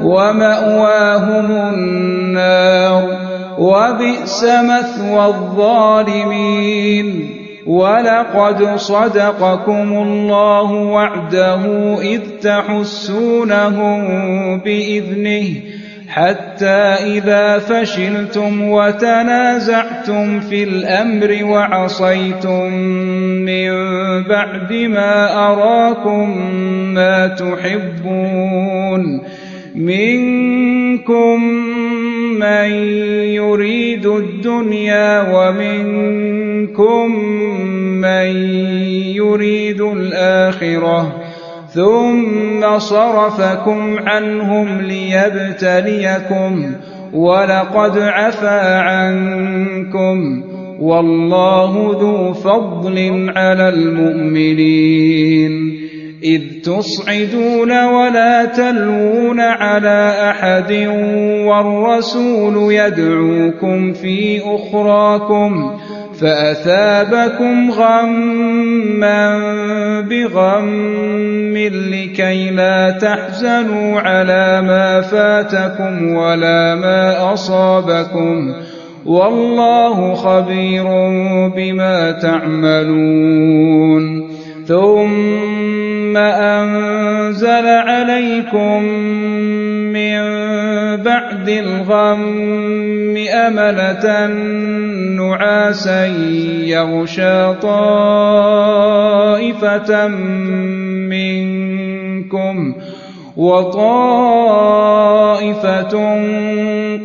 [SPEAKER 1] ومأواهم النار وبئس مثوى الظالمين ولقد صدقكم الله وعده إذ تحسونهم بإذنه حتى إذا فشلتم وتنازعتم في الأمر وعصيتم من بعد ما أراكم ما تحبون منكم من يريد الدنيا ومنكم من يريد الآخرة ثم صرفكم عنهم ليبتليكم وَلَقَدْ عَفَا عَنكُمْ وَاللَّهُ ذُو فَضْلٍ عَلَى الْمُؤْمِنِينَ إِذْ تُصْعِدُونَ وَلَا تَلْوُونَ عَلَىٰ أَحَدٍ وَالرَّسُولُ يَدْعُوكُمْ فِي أُخْرَاكُمْ فَأَثَابَكُمْ غَمًّا بِغَمٍّ لِّكَيْ لَا تَحْزَنُوا عَلَىٰ مَا فَاتَكُمْ وَلَا مَا أَصَابَكُمْ وَاللَّهُ خَبِيرٌ بِمَا تَعْمَلُونَ ثُمَّ أَنزَلَ عَلَيْكُم مِّن بَعْدِ الْغَمِّ أَمَنَةً نُّعَاسًا يَغْشَىٰ طَائِفَةً مِّنكُمْ وَطَائِفَةٌ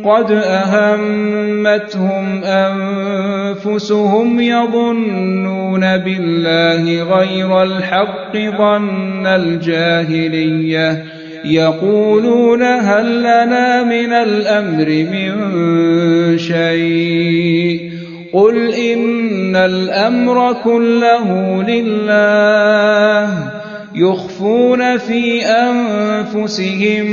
[SPEAKER 1] قَدْ أَهَمَّتْهُمْ أَنفُسُهُمْ يَظُنُّونَ بِاللَّهِ غَيْرَ الْحَقِّ ظَنَّ الْجَاهِلِيَّةِ يَقُولُونَ هَل لَّنَا مِنَ الْأَمْرِ مِن شَيْءٍ قُلْ إِنَّ الْأَمْرَ كُلَّهُ لِلَّهِ يُخْفُونَ فِي أَنفُسِهِم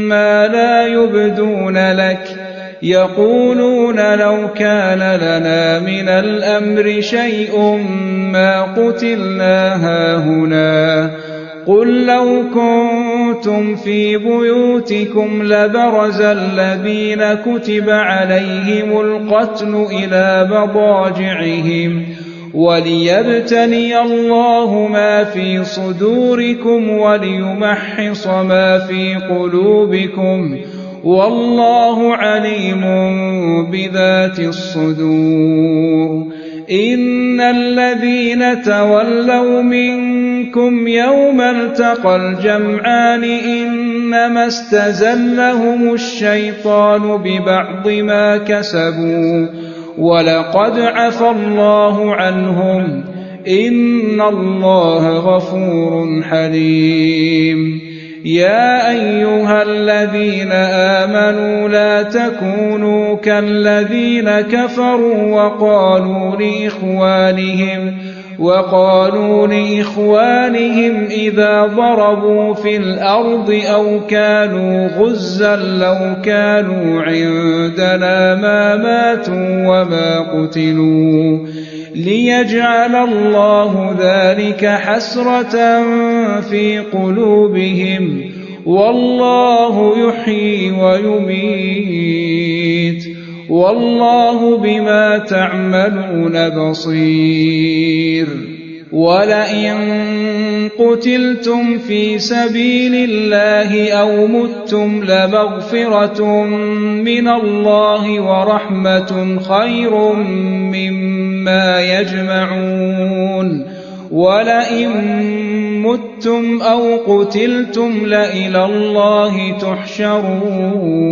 [SPEAKER 1] مَّا لَا يُبْدُونَ لَكَ يَقُولُونَ لَوْ كَانَ لَنَا مِنَ الْأَمْرِ شَيْءٌ مَّا قُتِلْنَا هَاهُنَا قُل لَّوْ كُنتُمْ فِي بُيُوتِكُمْ لَبَرَزَ الَّذِينَ كُتِبَ عَلَيْهِمُ الْقَتْلُ إِلَىٰ مَضَاجِعِهِمْ وَلِيَبْتَلِيَ اللَّهُ مَا فِي صُدُورِكُمْ وَلِيُمَحِّصَ مَا فِي قُلُوبِكُمْ وَاللَّهُ عَلِيمٌ بِذَاتِ الصُّدُورِ إِنَّ الَّذِينَ تَوَلَّوْا مِنكُمْ يَوْمَ الْتَقَى الْجَمْعَانِ إِنَّمَا اسْتَزَلَّهُمُ الشَّيْطَانُ بِبَعْضِ مَا كَسَبُوا وَلَقَدْ عَفَا اللَّهُ عَنْهُمْ إِنَّ اللَّهَ غَفُورٌ حَلِيمٌ يَا أَيُّهَا الَّذِينَ آمَنُوا لَا تَكُونُوا كَالَّذِينَ كَفَرُوا وَقَالُوا لِإِخْوَانِهِمْ إِذَا ضَرَبُوا فِي الْأَرْضِ أَوْ كَانُوا غُزًّى لَّوْ كَانُوا عِندَنَا مَا مَاتُوا وَمَا قُتِلُوا لِيَجْعَلَ اللَّهُ ذَلِكَ حَسْرَةً فِي قُلُوبِهِمْ وَاللَّهُ يُحْيِي وَيُمِيتُ وَاللَّهُ بِمَا تَعْمَلُونَ بَصِيرٌ وَلَئِن قُتِلْتُمْ فِي سَبِيلِ اللَّهِ أَوْ مُتُّمْ لَمَغْفِرَةٌ مِّنَ اللَّهِ وَرَحْمَةٌ خَيْرٌ مِّمَّا يَجْمَعُونَ وَلَئِن مُّتُّمْ أَوْ قُتِلْتُمْ لَإِلَى اللَّهِ تُحْشَرُونَ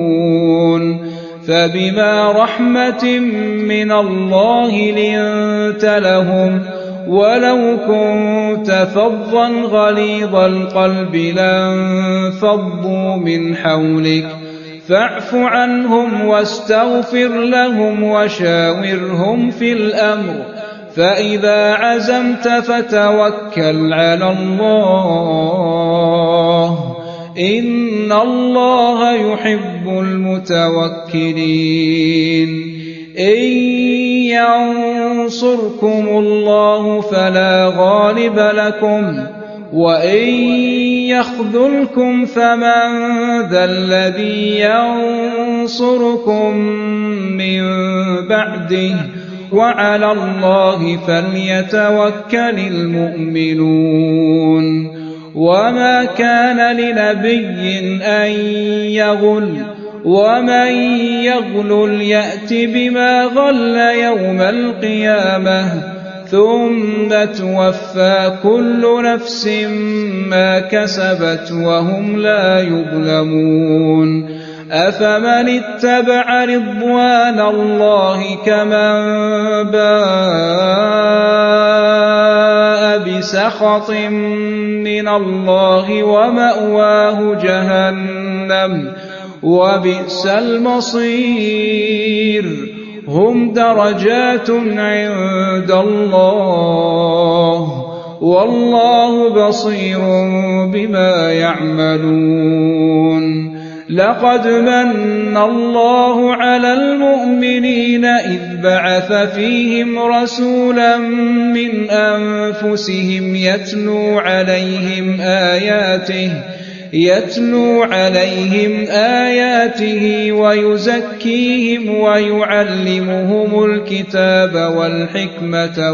[SPEAKER 1] فَبِمَا رَحْمَةٍ مِّنَ اللَّهِ لِنتَ لَهُمْ وَلَوْ كُنتَ فَظًّا غَلِيظَ الْقَلْبِ لَانفَضُّوا مِنْ حَوْلِكَ فَاعْفُ عَنْهُمْ وَاسْتَغْفِرْ لَهُمْ وَشَاوِرْهُمْ فِي الْأَمْرِ فَإِذَا عَزَمْتَ فَتَوَكَّلْ عَلَى اللَّهِ إِنَّ اللَّهَ يُحِبُّ الْمُتَوَكِّلِينَ إِن يَنصُرْكُمُ اللَّهُ فَلَا غَالِبَ لَكُمْ وَإِن يَخْذُلْكُمْ فَمَن ذَا الَّذِي يَنصُرُكُم مِّن بَعْدِهِ وَعَلَى اللَّهِ فَلْيَتَوَكَّلِ الْمُؤْمِنُونَ وَمَا كَانَ لِنَبِيٍّ أَن يَغُلَّ وَمَن يَغْلُلْ يَأْتِ بِمَا غَلَّ يَوْمَ الْقِيَامَةِ ثُمَّ تُوَفَّىٰ كُلُّ نَفْسٍ مَّا كَسَبَتْ وَهُمْ لَا يُظْلَمُونَ أَفَمَنِ اتَّبَعَ رِضْوَانَ اللَّهِ كَمَن بَاءَ بِسَخَطٍ مِّنَ اللَّهِ وَمَأْوَاهُ جَهَنَّمُ وبئس المصير هم درجات عند الله والله بصير بما يعملون لقد من الله على المؤمنين إذ بعث فيهم رسولا من أنفسهم يتلو عليهم آياته ويزكيهم ويعلمهم الكتاب والحكمة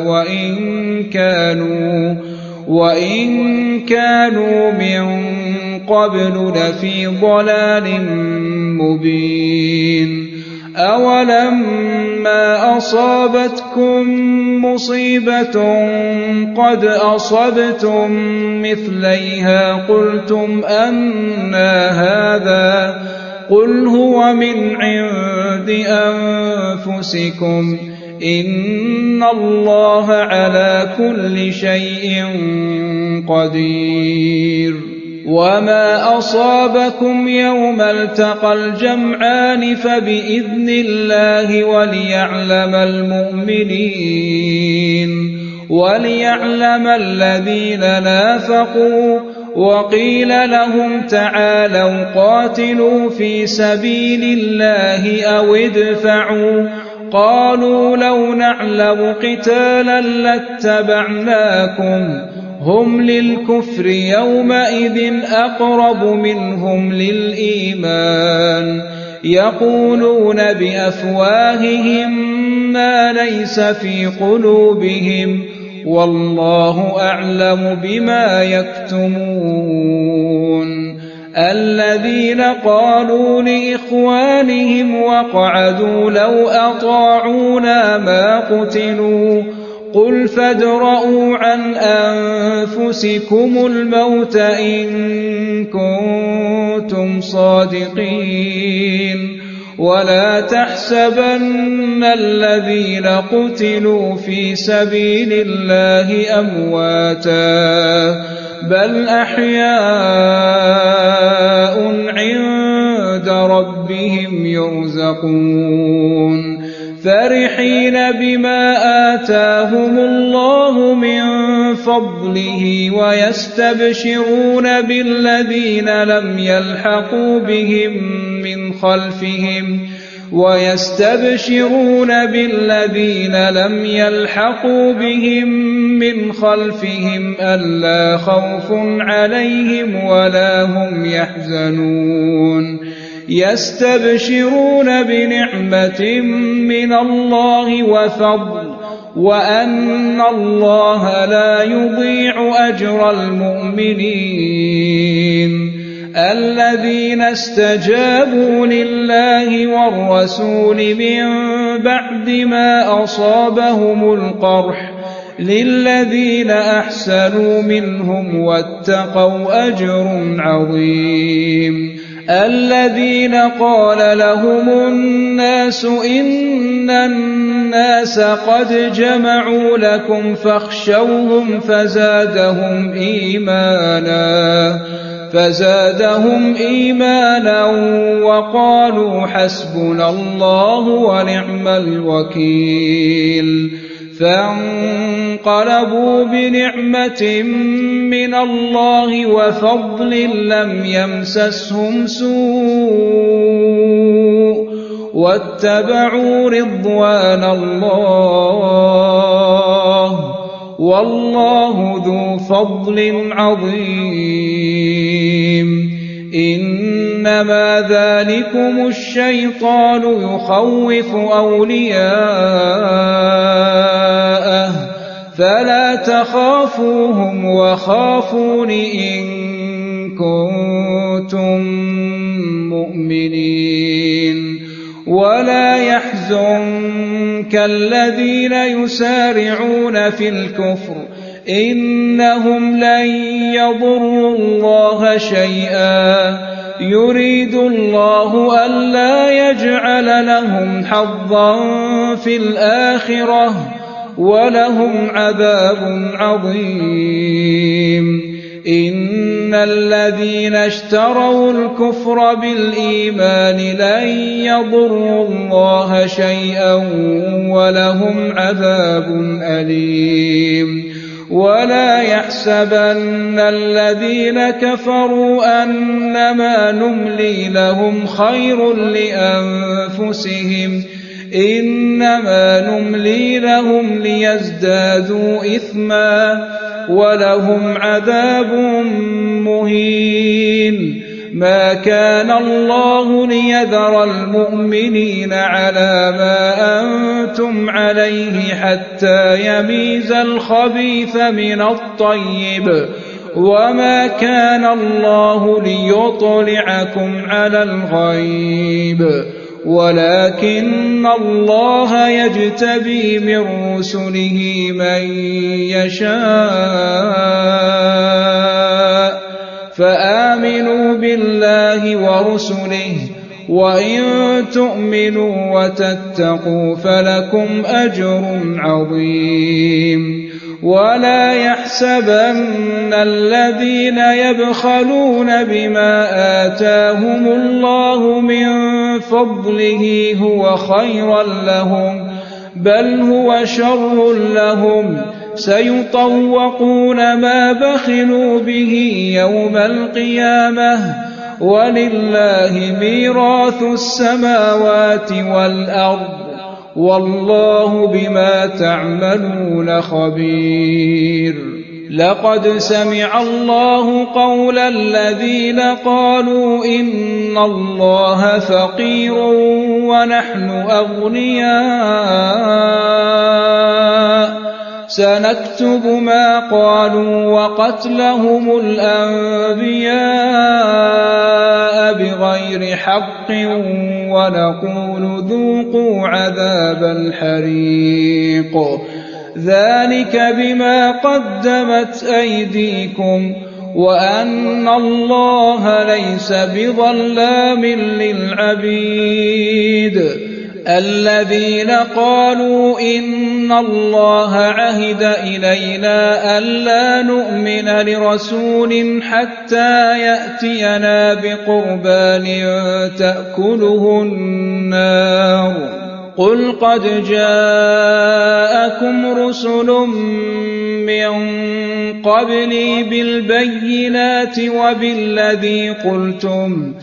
[SPEAKER 1] وإن كانوا من قبل لفي ضلال مبين أولما أصابتكم مصيبة قد أصبتم مثليها قلتم أنى هذا قل هو من عند أنفسكم إن الله على كل شيء قدير وما أصابكم يوم التقى الجمعان فبإذن الله وليعلم الذين نافقوا وقيل لهم تعالوا قاتلوا في سبيل الله أو ادفعوا قالوا لو نعلم قتالا لاتبعناكم هم للكفر يومئذ أقرب منهم للإيمان يقولون بأفواههم ما ليس في قلوبهم والله أعلم بما يكتمون الذين قالوا لإخوانهم وقعدوا لو أطاعونا ما قتلوا قل فادرءوا عن أنفسكم الموت إن كنتم صادقين ولا تحسبن الذين قتلوا في سبيل الله أمواتا بل أحياء عند ربهم يرزقون فرحين بما آتاهم الله من فضله ويستبشرون بالذين لم يلحقوا بهم من خلفهم ألا خوف عليهم ولا هم يحزنون يستبشرون بنعمة من الله وفضل وأن الله لا يضيع أجر المؤمنين الذين استجابوا لله والرسول من بعد ما أصابهم القرح للذين أحسنوا منهم واتقوا أجر عظيم الذين قال لهم الناس إن الناس قد جمعوا لكم فاخشوهم فزادهم إيمانا وقالوا حسبنا الله ونعم الوكيل فانقلبوا بنعمة من الله وفضل لم يمسسهم سوء واتبعوا رضوان الله والله ذو فضل عظيم إنما ذلكم الشيطان يخوف أولياءه فلا تخافوهم وخافون إن كنتم مؤمنين ولا يحزنك الذين يسارعون في الكفر إنهم لن يضروا الله شيئا يريد الله ألا يجعل لهم حظا في الآخرة ولهم عذاب عظيم إن الذين اشتروا الكفر بالإيمان لن يضروا الله شيئا ولهم عذاب أليم ولا يحسبن الذين كفروا أنما نملي لهم خير لأنفسهم إنما نملي لهم ليزدادوا إثما ولهم عذاب مهين ما كان الله ليذر المؤمنين على ما أنتم عليه حتى يميز الخبيث من الطيب وما كان الله ليطلعكم على الغيب ولكن الله يجتبي من رسله من يشاء فآمنوا بالله ورسله وإن تؤمنوا وتتقوا فلكم أجر عظيم ولا يحسبن الذين يبخلون بما آتاهم الله من فضله هو خيرا لهم بل هو شر لهم سيطوقون ما بخلوا به يوم القيامة ولله ميراث السماوات والأرض والله بما تعملون خبير لقد سمع الله قول الذين قالوا إن الله فقير ونحن أغنياء سنكتب ما قالوا وقتلهم الأنبياء بغير حق ونقول ذوقوا عذاب الحريق ذلك بما قدمت أيديكم وأن الله ليس بظلام للعبيد الذين قالوا إن الله عهد إلينا ألا نؤمن لرسول حتى يأتينا بقربان تأكله النار قل قد جاءكم رسل من قبلي بالبينات وبالذي قلتم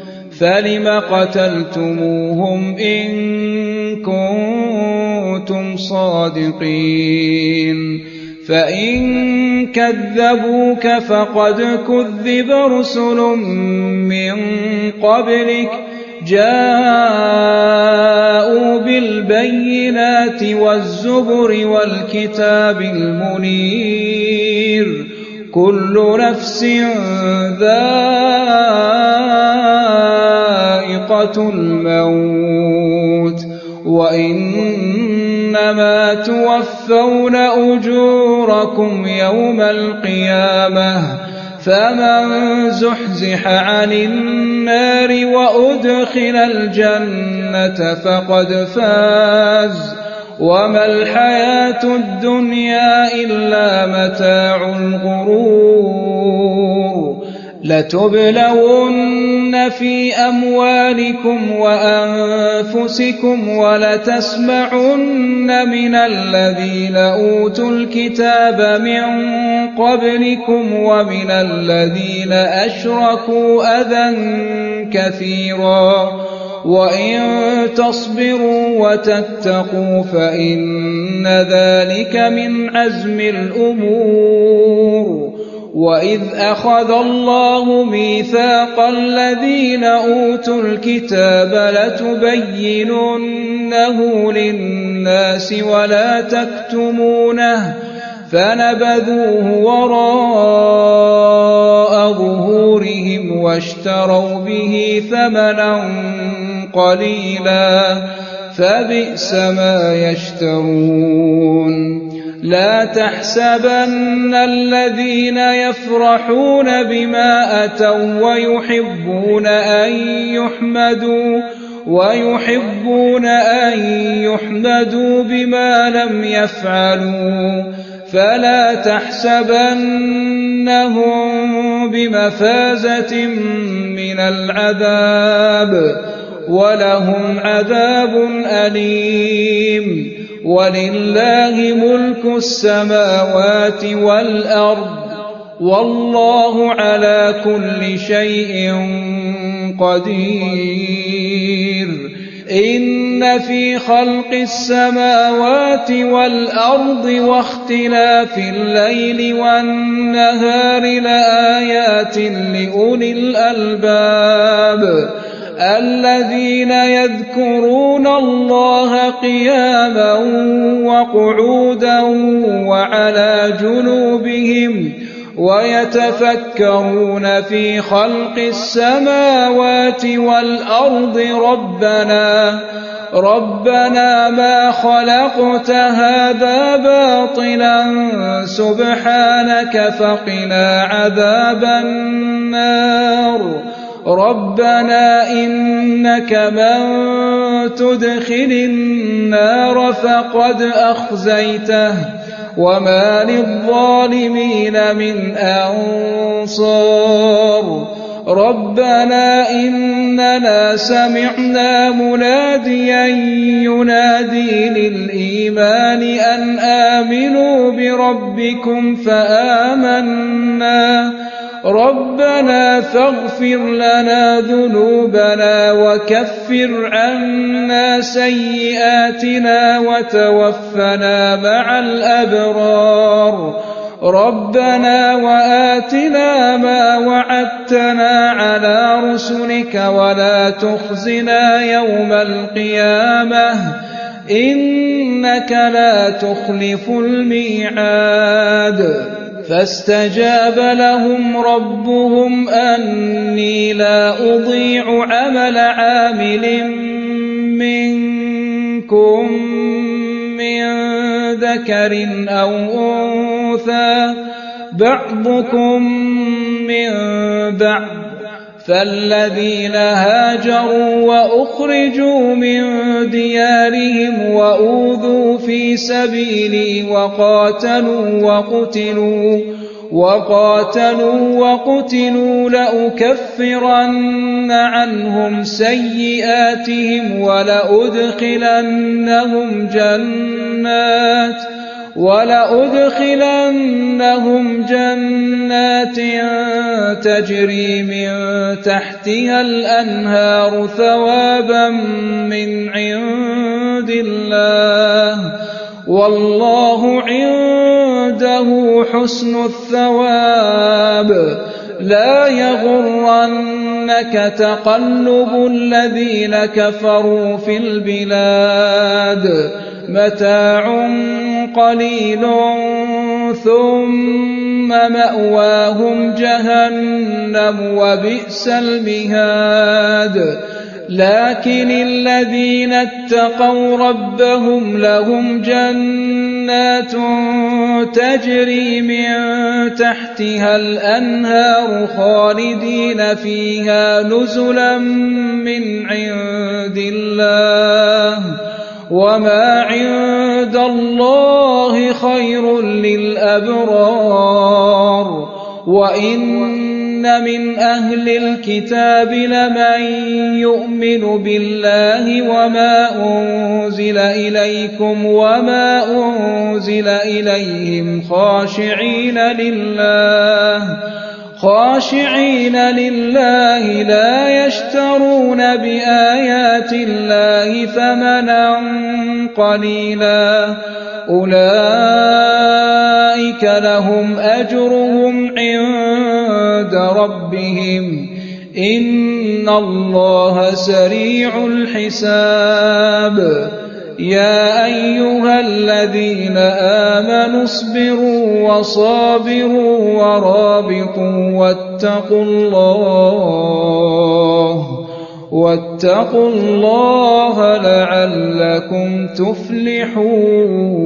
[SPEAKER 1] فلم قتلتموهم إن كنتم صادقين فإن كذبوك فقد كذب رسل من قبلك جاءوا بالبينات والزبر والكتاب المنير كل نفس ذائقة الموت وإنما توفون أجوركم يوم القيامة فمن زحزح عن النار وأدخل الجنة فقد فاز وما الحياة الدنيا إلا متاع الغرور لتبلون في أموالكم وأنفسكم ولتسمعن من الذين أوتوا الكتاب من قبلكم ومن الذين أشركوا أذى كثيرا وإن تصبروا وتتقوا فإن ذلك من عزم الأمور وإذ أخذ الله ميثاق الذين أوتوا الكتاب لتبيننه للناس ولا تكتمونه فنبذوه وراء ظهورهم واشتروا به ثمنا قليلا فبئس ما يشترون لا تحسبن الذين يفرحون بما أتوا ويحبون أن يحمدوا بما لم يفعلوا فلا تحسبنهم بمفازة من العذاب ولهم عذاب أليم ولله ملك السماوات والأرض والله على كل شيء قدير إن في خلق السماوات والأرض واختلاف الليل والنهار لآيات لأولي الألباب الذين يذكرون الله قياما وقعودا وعلى جنوبهم ويتفكرون في خلق السماوات والأرض ربنا ما خلقت هذا باطلا سبحانك فقنا عذاب النار ربنا إنك من تدخل النار فقد أخزيته وما للظالمين من أنصار ربنا إننا سمعنا مناديا ينادي للإيمان أن آمنوا بربكم فآمنا ربنا فاغفر لنا ذنوبنا وكفر عنا سيئاتنا وتوفنا مع الأبرار ربنا وآتنا ما وعدتنا على رسلك ولا تخزنا يوم القيامة إنك لا تخلف الميعاد فاستجاب لهم ربهم أني لا أضيع عمل عامل منكم من ذكر أو أنثى بعضكم من بعض فالذين هاجروا وأخرجوا من ديارهم وأوذوا في سبيلي وقاتلوا وقتلوا لأكفرن عنهم سيئاتهم ولأدخلنهم جنات تجري من تحتها الأنهار ثوابا من عند الله والله عنده حسن الثواب لا يغرنك تقلب الذين كفروا في البلاد متاع قليل ثم مأواهم جهنم وبئس المهاد لكن الذين اتقوا ربهم لهم جنات تجري من تحتها الأنهار خالدين فيها نزلا من عند الله وما عند الله خير للأبرار وإن من أهل الكتاب لمن يؤمن بالله وما أنزل إليكم وما أنزل إليهم خاشعين لله لا يشترون بآيات الله ثمنا قليلا أولئك لهم أجرهم عند ربهم إن الله سريع الحساب يا أيها الذين آمنوا اصبروا وصابروا ورابطوا واتقوا الله لعلكم تفلحون